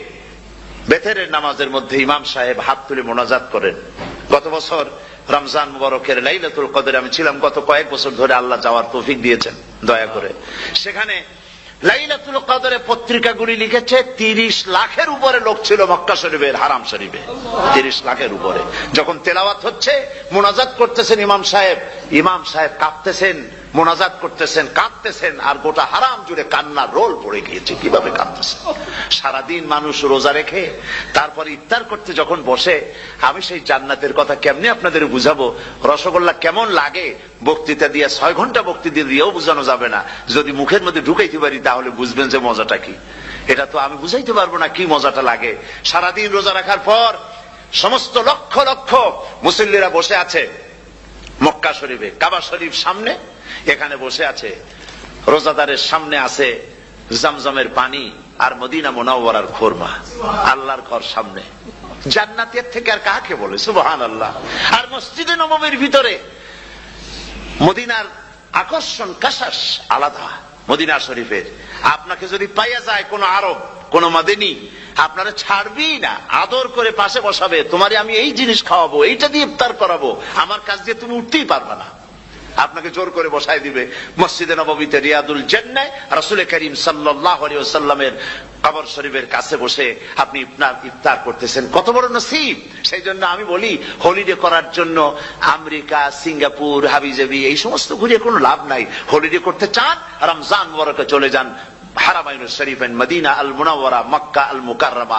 বেতেরের নামাজের মধ্যে ইমাম সাহেব হাত তুলে মোনাজাত করেন। গত বছর রমজান মুবারকের লাইলাতুল কদরে আমি ছিলাম, গত কয়েক বছর ধরে আল্লাহ যাওয়ার তৌফিক দিয়েছেন দয়া করে। সেখানে লাইলাতুল কদরে পত্রিকাগুলি লিখেছে 30 লাখের উপরে লোক ছিল মক্কা শরীফের হারাম শরীফে, 30 লাখের উপরে। যখন তেলাওয়াত হচ্ছে, মোনাজাত করতেছেন ইমাম সাহেব কাঁপতেছেন, মোনাজাত করতেছেন, কাঁদতেছেন, আর গোটা হারাম জুড়ে কান্নার রোল পড়ে গিয়েছে। কিভাবে কাঁদতেছে! সারাদিন মানুষ রোজা রেখে তারপর ইফতার করতে যখন বসে, আমি সেই জান্নাতের কথা কেমনে আপনাদের বুঝাবো? রসগোল্লা কেমন লাগে বক্তৃতা দিয়ে 6 ঘন্টা বক্তৃতা দিয়েও বোঝানো যাবে না। যদি মুখের মধ্যে ঢুকাইতে পারি তাহলে বুঝবেন যে মজাটা কি। এটা তো আমি বুঝাইতে পারবো না কি মজাটা লাগে। সারাদিন রোজা রাখার পর সমস্ত লক্ষ লক্ষ মুসল্লিরা বসে আছে মক্কা শরীফে, কাবা শরীফ সামনে, এখানে বসে আছে। রোজাদারের সামনে আছে জমজমের পানি আর মদিনা মুনাওয়ারার খুরমা। আল্লাহর ঘর সামনে, জান্নাতের থেকে আর কাকে বলে? সুবহানাল্লাহ। আর মসজিদে নববীর ভিতরে মদিনার আকর্ষণ কাশাস আলাদা। মদিনা শরীফের আপনাকে যদি পাইয়া যায় কোন আরব, কোন মাদানী, আপনারা ছাড়বি না, আদর করে পাশে বসাবে, তোমারে আমি এই জিনিস খাওয়াবো, এইটা দিয়ে ইফতার করাবো, আমার কাছ দিয়ে তুমি উঠতেই পারবে না, আপনাকে জোর করে বসাই দিবে। মসজিদে নববীতে রিয়াদুল জান্নাহ রাসূল করিম সাল্লাল্লাহু আলাইহি ওয়াসাল্লামের কবর শরীফের কাছে বসে আপনি ইফতার করতেছেন, কত বড় নসিব। সেই জন্য আমি বলি, হলিডে করার জন্য আমেরিকা, সিঙ্গাপুর, হাবিজাবি এই সমস্ত ঘুরে কোনো লাভ নাই। হলিডে করতে চান, রমজান মুবারকে চলে যান হারামাইন শরীফাইন, মদিনা আল মুনাওয়ারা, মক্কা আল মুকাররমা।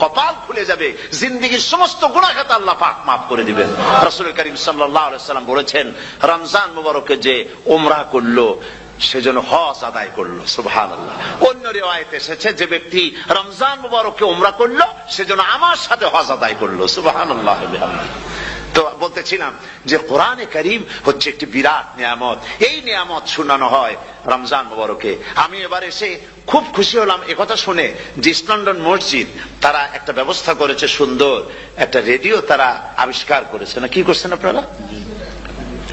কপাল খুলে যাবে, জিন্দেগীর সমস্ত গুনাহ খাতা আল্লাহ পাক maaf করে দিবেন। রাসূল করিম সাল্লাল্লাহু আলাইহি ওয়াসাল্লাম বলেছেন, রমজান মুবারকে যে উমরা করলো সেজন্য হজ আদায় করলো। সুবহানাল্লাহ। অন্য রিওয়ায়াতে এসেছে, যে ব্যক্তি রমজান মুবারকে উমরা করলো সেজন্য আমার সাথে হজ আদায় করলো। সুবহানাল্লাহ। তো বলতেছিলাম যে কোরআনে কারীম হচ্ছে একটি বিরাট নিয়ামত। এই নিয়ামত শোনানো হয় রমজান মুবারকে। আমি এবার এসে খুব খুশি হলাম একথা শুনে যে ইস্ট লন্ডন মসজিদ তারা একটা ব্যবস্থা করেছে, সুন্দর একটা রেডিও তারা আবিষ্কার করেছে। না কি করছেন আপনারা?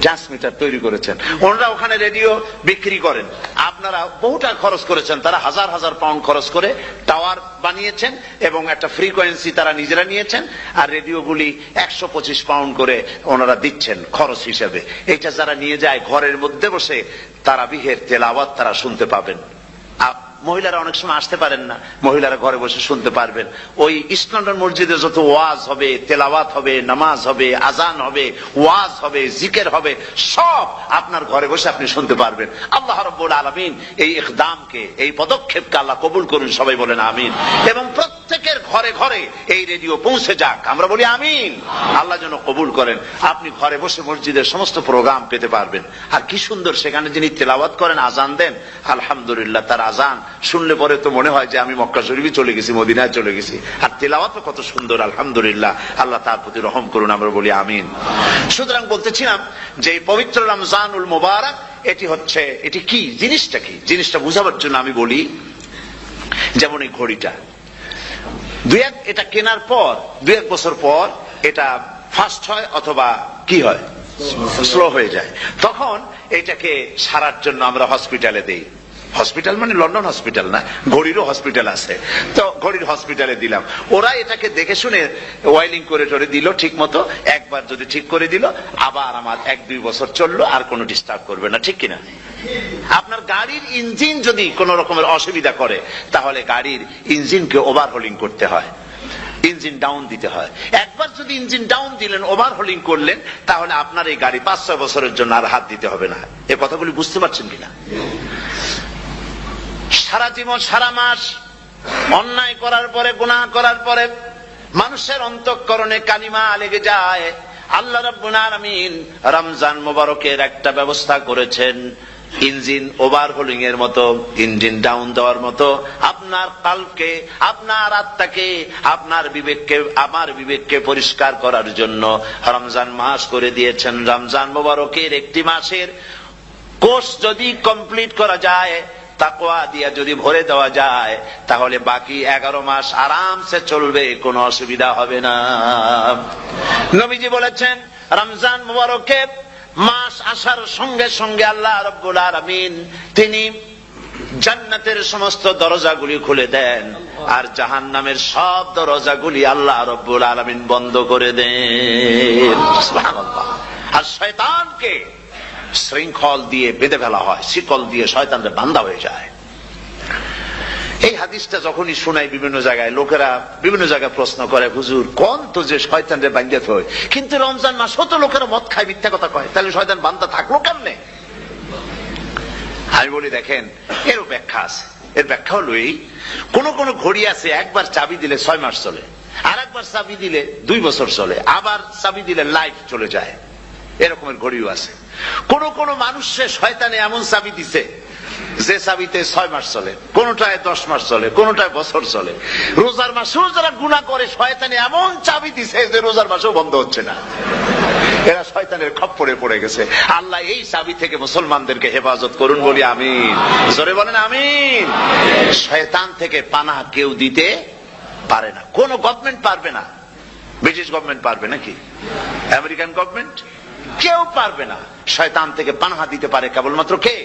ট্রান্সমিটার তৈরি করেছেন। ওনারা ওখানে রেডিও বিক্রি করেন। আপনারা বহুটা খরচ করেছেন, তারা হাজার হাজার পাউন্ড খরচ করে টাওয়ার বানিয়েছেন এবং একটা ফ্রিকোয়েন্সি তারা নিজেরা নিয়েছেন, আর রেডিওগুলি 125 পাউন্ড করে ওনারা দিচ্ছেন খরচ হিসেবে। এটা যারা নিয়ে যায় ঘরের মধ্যে বসে তারাবিহের তেলাওয়াত তারা শুনতে পাবেন। মহিলারা অনেক সময় আসতে পারেন না, মহিলারা ঘরে বসে শুনতে পারবেন। ওই ইস্ট লন্ডন মসজিদে যত ওয়াজ হবে, তেলাওয়াত হবে, নামাজ হবে, আজান হবে, ওয়াজ হবে, জিকির হবে, সব আপনার ঘরে বসে আপনি শুনতে পারবেন। আল্লাহ রাব্বুল আলামিন এই ইকদামকে, এই পদক্ষেপকে আল্লাহ কবুল করুন, সবাই বলেন আমিন। এবং প্রত্যেকের ঘরে ঘরে এই রেডিও পৌঁছে যাক, আমরা বলি আমিন। আল্লাহ যেন কবুল করেন। আপনি ঘরে বসে মসজিদের সমস্ত প্রোগ্রাম পেতে পারবেন। আর কি সুন্দর, সেখানে যিনি তেলাওয়াত করেন, আজান দেন, আলহামদুলিল্লাহ, তার আজান শুনলে পরে তো মনে হয় যে আমি মক্কা শরীফে চলে গেছি, মদিনায় চলে গেছি। আর তেলাওয়াত কত সুন্দর, আলহামদুলিল্লাহ। আল্লাহ তার প্রতি রহম করুন, আমরা বলি আমিন। সুতরাং বলতেছিলাম যে এই পবিত্র রমজানুল মুবারক, এটি কি জিনিসটা, কি জিনিসটা বুঝাবার জন্য আমি বলি, যেমন এই ঘড়িটা এটা কেনার পর 2-1 বছর পর এটা ফাস্ট হয় অথবা কি হয়, স্লো হয়ে যায়। তখন এটাকে সারার জন্য আমরা হসপিটালে দেই। হসপিটাল মানে লন্ডন হসপিটাল না, ঘড়িরও হসপিটাল আছে। তো ঘড়ির হসপিটালে দিলাম, ওরা এটাকে দেখে শুনে ওয়াইলিং করে টরে দিল ঠিক মতো। একবার যদি ঠিক করে দিল, আবার আমার 1-2 বছর চললো, আর কোনো ডিস্টার্ব করবে না, ঠিক কিনা? আপনার গাড়ির ইঞ্জিন যদি কোন রকমের অসুবিধা করে, তাহলে গাড়ির ইঞ্জিনকে ওভারহোলিং করতে হয়, ইঞ্জিন ডাউন দিতে হয়। একবার যদি ইঞ্জিন ডাউন দিলেন, ওভারহোলিং করলেন, তাহলে আপনার এই গাড়ি 5-6 বছরের জন্য আর হাত দিতে হবে না। এ কথাগুলি বুঝতে পারছেন কিনা? সারা জীবন, সারা মাস অন্যায় করার পরে, গুনাহ করার পরে মানুষের অন্তঃকরণে কালিমা লেগে যায়, আল্লাহ রাব্বুল আলামিন রমজান মোবারকের একটা ব্যবস্থা করেছেন, ইঞ্জিন ওভারহোলিং এর মতো, ইঞ্জিন ডাউন দেওয়ার মতো আপনার কালকে, আপনার আত্মাকে, আপনার বিবেককে, আমার বিবেককে পরিষ্কার করার জন্য রমজান মাস করে দিয়েছেন। রমজান মোবারকের একটি মাসের কোর্স যদি কমপ্লিট করা যায়, তাকওয়া দিয়া যদি ভরে দেওয়া যায়, তাহলে বাকি 11 মাস আরামসে চলবে, কোনো অসুবিধা হবে না। নবীজি বলেছেন রমজান মোবারকে মাস আসার সঙ্গে সঙ্গে আল্লাহ রাব্বুল আলামিন তিনি জান্নাতের সমস্ত দরজাগুলি খুলে দেন, আর জাহান্নামের সব দরজাগুলি আল্লাহ রাব্বুল আলামিন বন্ধ করে দেন। সুবহানাল্লাহ। আর শয়তানকে শৃঙ্খল দিয়ে বেঁধে ফেলা হয়, শিকল দিয়ে শয়তানরা বান্ধা হয়ে যায়। এই হাদিসটা যখনই শোনাই বিভিন্ন জায়গায়, লোকেরা বিভিন্ন জায়গায় প্রশ্ন করে, হুজুর কোন তো যে শয়তানরে বান্ধা হয়, কিন্তু রমজান মাস হতো লোকেরা মদ খায়, মিথ্যা কথা কয়, তাহলে শয়তান বান্ধা থাকলো কেমনে? আমি বলি দেখেন, এরও ব্যাখ্যা আছে। এর ব্যাখ্যা হলো এই, কোন কোন ঘড়ি আছে একবার চাবি দিলে 6 মাস চলে, আর একবার চাবি দিলে 2 বছর চলে, আবার চাবি দিলে লাইফ চলে যায়, এরকমের ঘড়িও আছে। কোন কোন মানুষের শয়তানে এমন চাবি দিছে যে চাবিতে 6 মাস চলে, কোনটায় 10 মাস চলে, কোনটায় বছর চলে। রোজার মাসেও যারা গুনাহ করে শয়তানে এমন চাবি দিছে যে রোজার মাসেও বন্ধ হচ্ছে না, এরা শয়তানের খপ্পরে পড়ে গেছে। আল্লাহ এই চাবি থেকে মুসলমানদেরকে হেফাজত করুন, বলি আমিন। জোরে বলেন আমিন। শয়তান থেকে পানাহ কেউ দিতে পারে না, কোন গভর্নমেন্ট পারবে না। ব্রিটিশ গভর্নমেন্ট পারবে নাকি? American government? কেউ পারবে না। শয়তান থেকে পানাহ দিতে পারে কেবলমাত্র কে?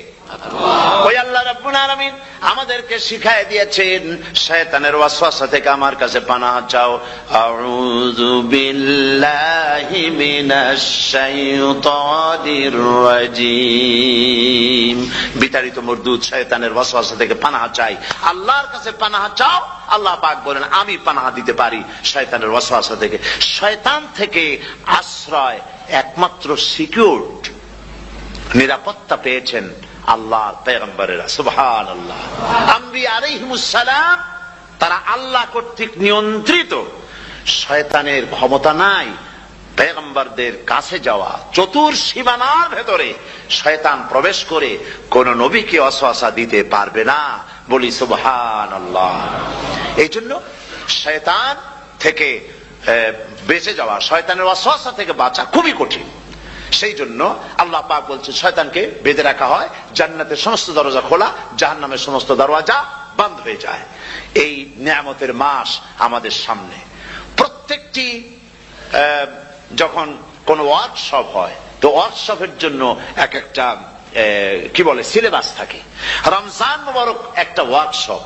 ওই আল্লাহ রাব্বুল আলামিন আমাদেরকে শিখায় দিয়েছেন, শয়তানের ওয়াসওয়াসা থেকে আমার কাছে পানাহ চাও। আউযু বিল্লাহি মিনাশ শাইতানির রাজিম। বিতাড়িত মরদুদ শয়তানের ওয়াসওয়াসা থেকে পানাহ চাই, আল্লাহর কাছে পানাহ চাও। আল্লাহ পাক বলেন আমি পানাহ দিতে পারি শয়তানের ওয়াসওয়াসা থেকে। শয়তান থেকে আশ্রয় একমাত্র সিকিউরড, নিরাপত্তা পেয়েছেন আল্লাহর পয়গম্বরেরা। সুবহানাল্লাহ। আম্বিয়া আলাইহিমুস সালাম তারা আল্লাহ কর্তৃক নিয়ন্ত্রিত, শয়তানের ক্ষমতা নাই পয়গম্বরদের কাছে যাওয়া। চতুর সীমানার ভেতরে শয়তান প্রবেশ করে কোন নবীকে ওয়াসওয়াসা দিতে পারবে না, বলি সুবহানাল্লাহ। এই জন্য শয়তান থেকে বেঁচে যাওয়া, শয়তানের ওয়াসওয়াসা থেকে বাঁচা খুবই কঠিন। সেই জন্য আল্লাহ পাক বলছেন শয়তানকে বেঁধে রাখা হয়, জান্নাতের সমস্ত দরজা খোলা, জাহান্নামের সমস্ত দরজা বন্ধ হয়ে যায়। এই নিয়ামতের মাস আমাদের সামনে। প্রত্যেকটি যখন কোন ওয়ার্কশপ হয়, তো ওয়ার্কশপের জন্য এক একটা কি বলে সিলেবাস থাকে। রমজান মোবারক একটা ওয়ার্কশপ।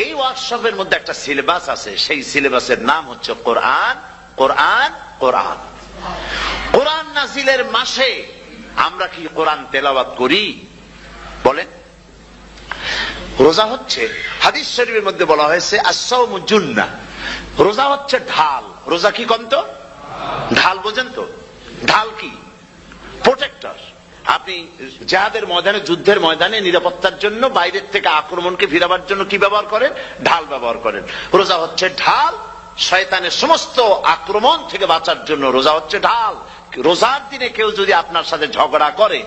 এই ওয়ার্কশপের মধ্যে একটা সিলেবাস আছে, সেই সিলেবাসের নাম হচ্ছে কোরআন। কোরআন কোরআন কোরআন নাজিলের মাসে আমরা কি কোরআন তেলাওয়াত করি? বলেন। রোজা হচ্ছে, হাদিস শরীফের মধ্যে বলা হয়েছে আস-সাওমু জুন্নাহ, রোজা হচ্ছে ঢাল। রোজা কি কন্ত? ঢাল। বোঝেন তো ঢাল কি? প্রোটেক্টর। আপনি জিহাদের ময়দানে, যুদ্ধের ময়দানে নিরাপত্তার জন্য, বাইরের থেকে আক্রমণকে ফিরাবার জন্য কি ব্যবহার করেন? ঢাল ব্যবহার করেন। রোজা হচ্ছে ঢাল, শয়তানের সমস্ত আক্রমণ থেকে বাঁচার জন্য রোজা হচ্ছে ঢাল। রোজার দিনে কেউ যদি আপনার সাথে ঝগড়া করে,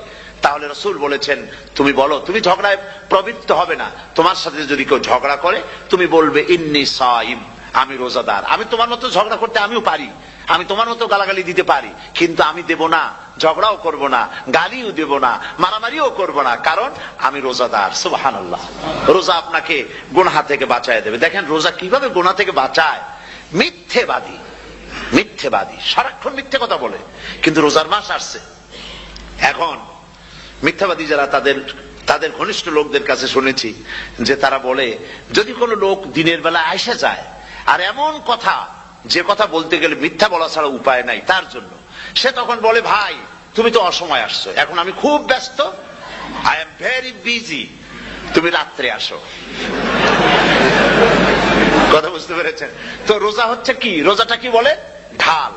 তাহলে রাসূল বলেছেন তুমি বলো, তুমি ঝগড়ায় প্রবৃত্ত হবে না। তোমার সাথে যদি কেউ ঝগড়া করে, তুমি বলবে ইন্নী সাইম, আমি রোজাদার। আমি তোমার মতো ঝগড়া করতে আমিও পারি, আমি তোমার মতো গালাগালি দিতে পারি, কিন্তু আমি দেব না, ঝগড়াও করব না, গালিও দেব না, মারামারিও করব না, কারণ আমি রোজাদার। সুবহানাল্লাহ। রোজা আপনাকে গুনাহ থেকে বাঁচায় দেবে। দেখেন রোজা কিভাবে গুনাহ থেকে বাঁচায়। মিথ্যেবাদী, মিথ্যেবাদী সারাক্ষণ মিথ্যে কথা বলে, কিন্তু রোজার মাস আসছে। এখন মিথ্যাবাদী যারা, তাদের ঘনিষ্ঠ লোকদের কাছে শুনেছি যে তারা বলে, যদি কোনো লোক দিনের বেলা আইসা যায় আর এমন কথা, যে কথা বলতে গেলে মিথ্যা বলা ছাড়া উপায় নাই তার জন্য, সে তখন বলে ভাই তুমি তো অসময় আসছো, এখন আমি খুব ব্যস্ত, আই এম ভেরি বিজি, তুমি রাত্রে আসো। কথা বুঝতে পেরেছেন তো? রোজা হচ্ছে কি? রোজাটা কি বলে? ঢাল।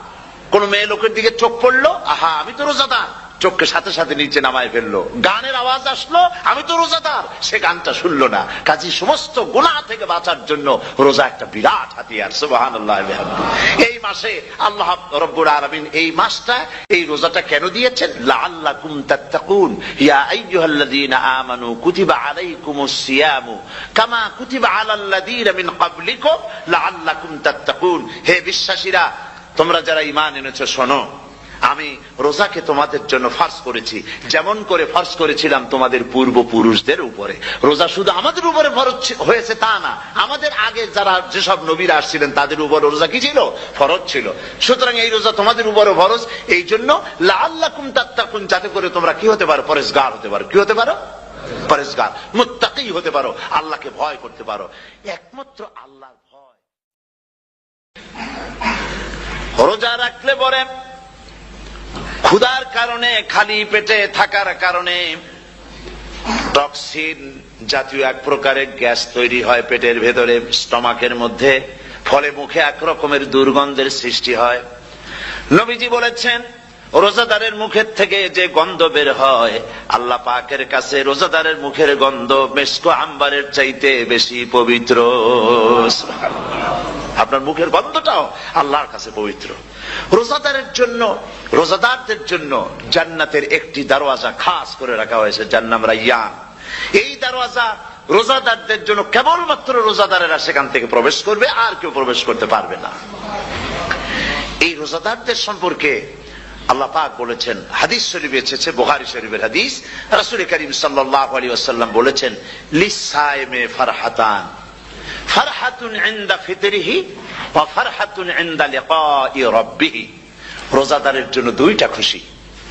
কোন মেয়ে লোকের দিকে চোখ পড়লো, আহা আমি তো রোজাদার, চোখকে সাথে সাথে নিচে নামায় ফেললো, গানের আওয়াজ আসলো, আমি তো রোজাদার, সে গানটা শুনলো না। কাজী সমস্ত গুনাহ থেকে বাঁচার জন্য রোজা একটা বিরাট হাতিয়ার। সুবহানাল্লাহ। এই মাসে আল্লাহ রাব্বুল আলামিন এই মাসটা, এই রোজাটা কেন দিয়েছেন? লাআল্লাকুম তাত্তাকুন, ইয়া আইয়ুহাল্লাযীনা আমানু কুতিবা আলাইকুমুস সিয়ামু কামা কুতিবা আলাল্লাযীনা মিন ক্বাবলিকুম লাআল্লাকুম তাত্তাকুন। হে বিশ্বাসীরা, তোমরা যারা ঈমান এনেছো শোনো, আমি রোজাকে তোমাদের জন্য ফরজ করেছি যেমন করে ফরজ করেছিলাম তোমাদের পূর্বপুরুষদের উপরে। রোজা শুধু আমাদের উপরে ফরজ হয়েছে তা না, আমাদের আগে যারা যেসব নবীরা আসছিলেন তাদের উপরে রোজা কি ছিল? ফরজ ছিল। সুতরাং এই রোজা তোমাদের উপরে ফরজ, এই জন্য লাআল্লাকুম তাত্তাকুন, যাতে করে তোমরা কি হতে পারো? পরেজগার হতে পারো। কি হতে পারো? পরেজগার, মুত্তাকি হতে পারো, আল্লাহকে ভয় করতে পারো। একমাত্র আল্লাহর ভয়। রোজা রাখলে পরে ক্ষুধার কারণে, খালি পেটে থাকার কারণে টক্সিন জাতীয় এক প্রকারের গ্যাস তৈরি হয় পেটের ভেতরে, স্টমাকের মধ্যে, ফলে মুখে এক রকমের দুর্গন্ধের সৃষ্টি হয়। নবীজি বলেছেন, রোজাদারের মুখের থেকে যে গন্ধ বের হয়, আল্লাহ পাকের কাছে রোজাদারের মুখের গন্ধ মেশক আম্বারের চাইতে বেশি পবিত্র। আপনার মুখের গন্ধটাও আল্লাহর কাছে পবিত্র। রোজাদারের জন্য, রোজাদারদের জন্য জান্নাতের একটি দরওয়াজা খাস করে রাখা হয়েছে, যার নাম রায়্যান। এই দরওয়াজা রোজাদারদের জন্য, কেবলমাত্র রোজাদারেরা সেখান থেকে প্রবেশ করবে, আর কেউ প্রবেশ করতে পারবে না। এই রোজাদারদের সম্পর্কে আল্লাহ পাক বলেছেন, হাদিস শরীফে এসেছে, বুখারী শরীফের হাদিস, রাসূল করিম সাল্লাল্লাহু আলাইহি ওয়াসাল্লাম বলেছেন, লিসাইমে ফারহাতান, ফারহাতুন ইনদা ফিতরিহি ওয়া ফারহাতুন ইনদা লিকাই রাব্বিহি। রোজাদারের জন্য দুইটা খুশি।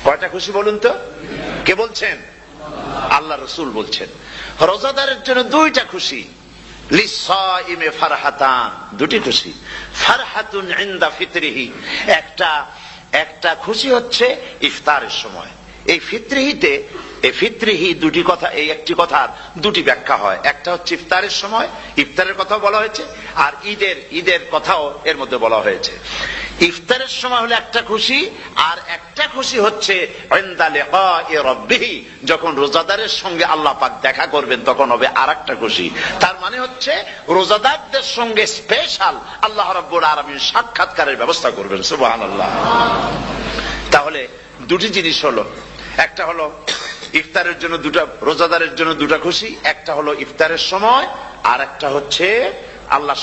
কয়টা খুশি বলুন তো? কে বলছেন? আল্লাহ রাসূল বলছেন, রোজাদারের জন্য দুইটা খুশি। লিসাইমে ফারহাতান, দুটি খুশি। ফারহাতুন ইনদা ফিতরিহি, একটা খুশি হচ্ছে ইফতারের সময়। এই ফিতরিহিতে, এই ফিতরিহি দুটি কথা, এই একটি কথার দুটি ব্যাখ্যা হয়। একটা হচ্ছে ইফতারের সময়, ইফতারের কথা বলা হয়েছে, আর ঈদের কথাও এর মধ্যে বলা হয়েছে। ইফতারের সময় হলো একটা খুশি, আর একটা খুশি হচ্ছে ইনদা লিকাই রাব্বিহি, যখন রোজাদারের সঙ্গে আল্লাহ পাক দেখা করবেন তখন হবে আরেকটা খুশি। তার মানে হচ্ছে রোজাদারদের সঙ্গে স্পেশাল আল্লাহ রাব্বুল আলামিন সাক্ষাৎকারের ব্যবস্থা করবেন। সুবহানাল্লাহ। তাহলে দুটি জিনিস হলো, একটা হলো ইফতারের জন্য দুটা, রোজাদারের জন্য দুটা খুশি, একটা হলো ইফতারের সময়, আর একটা হচ্ছে আল্লাহ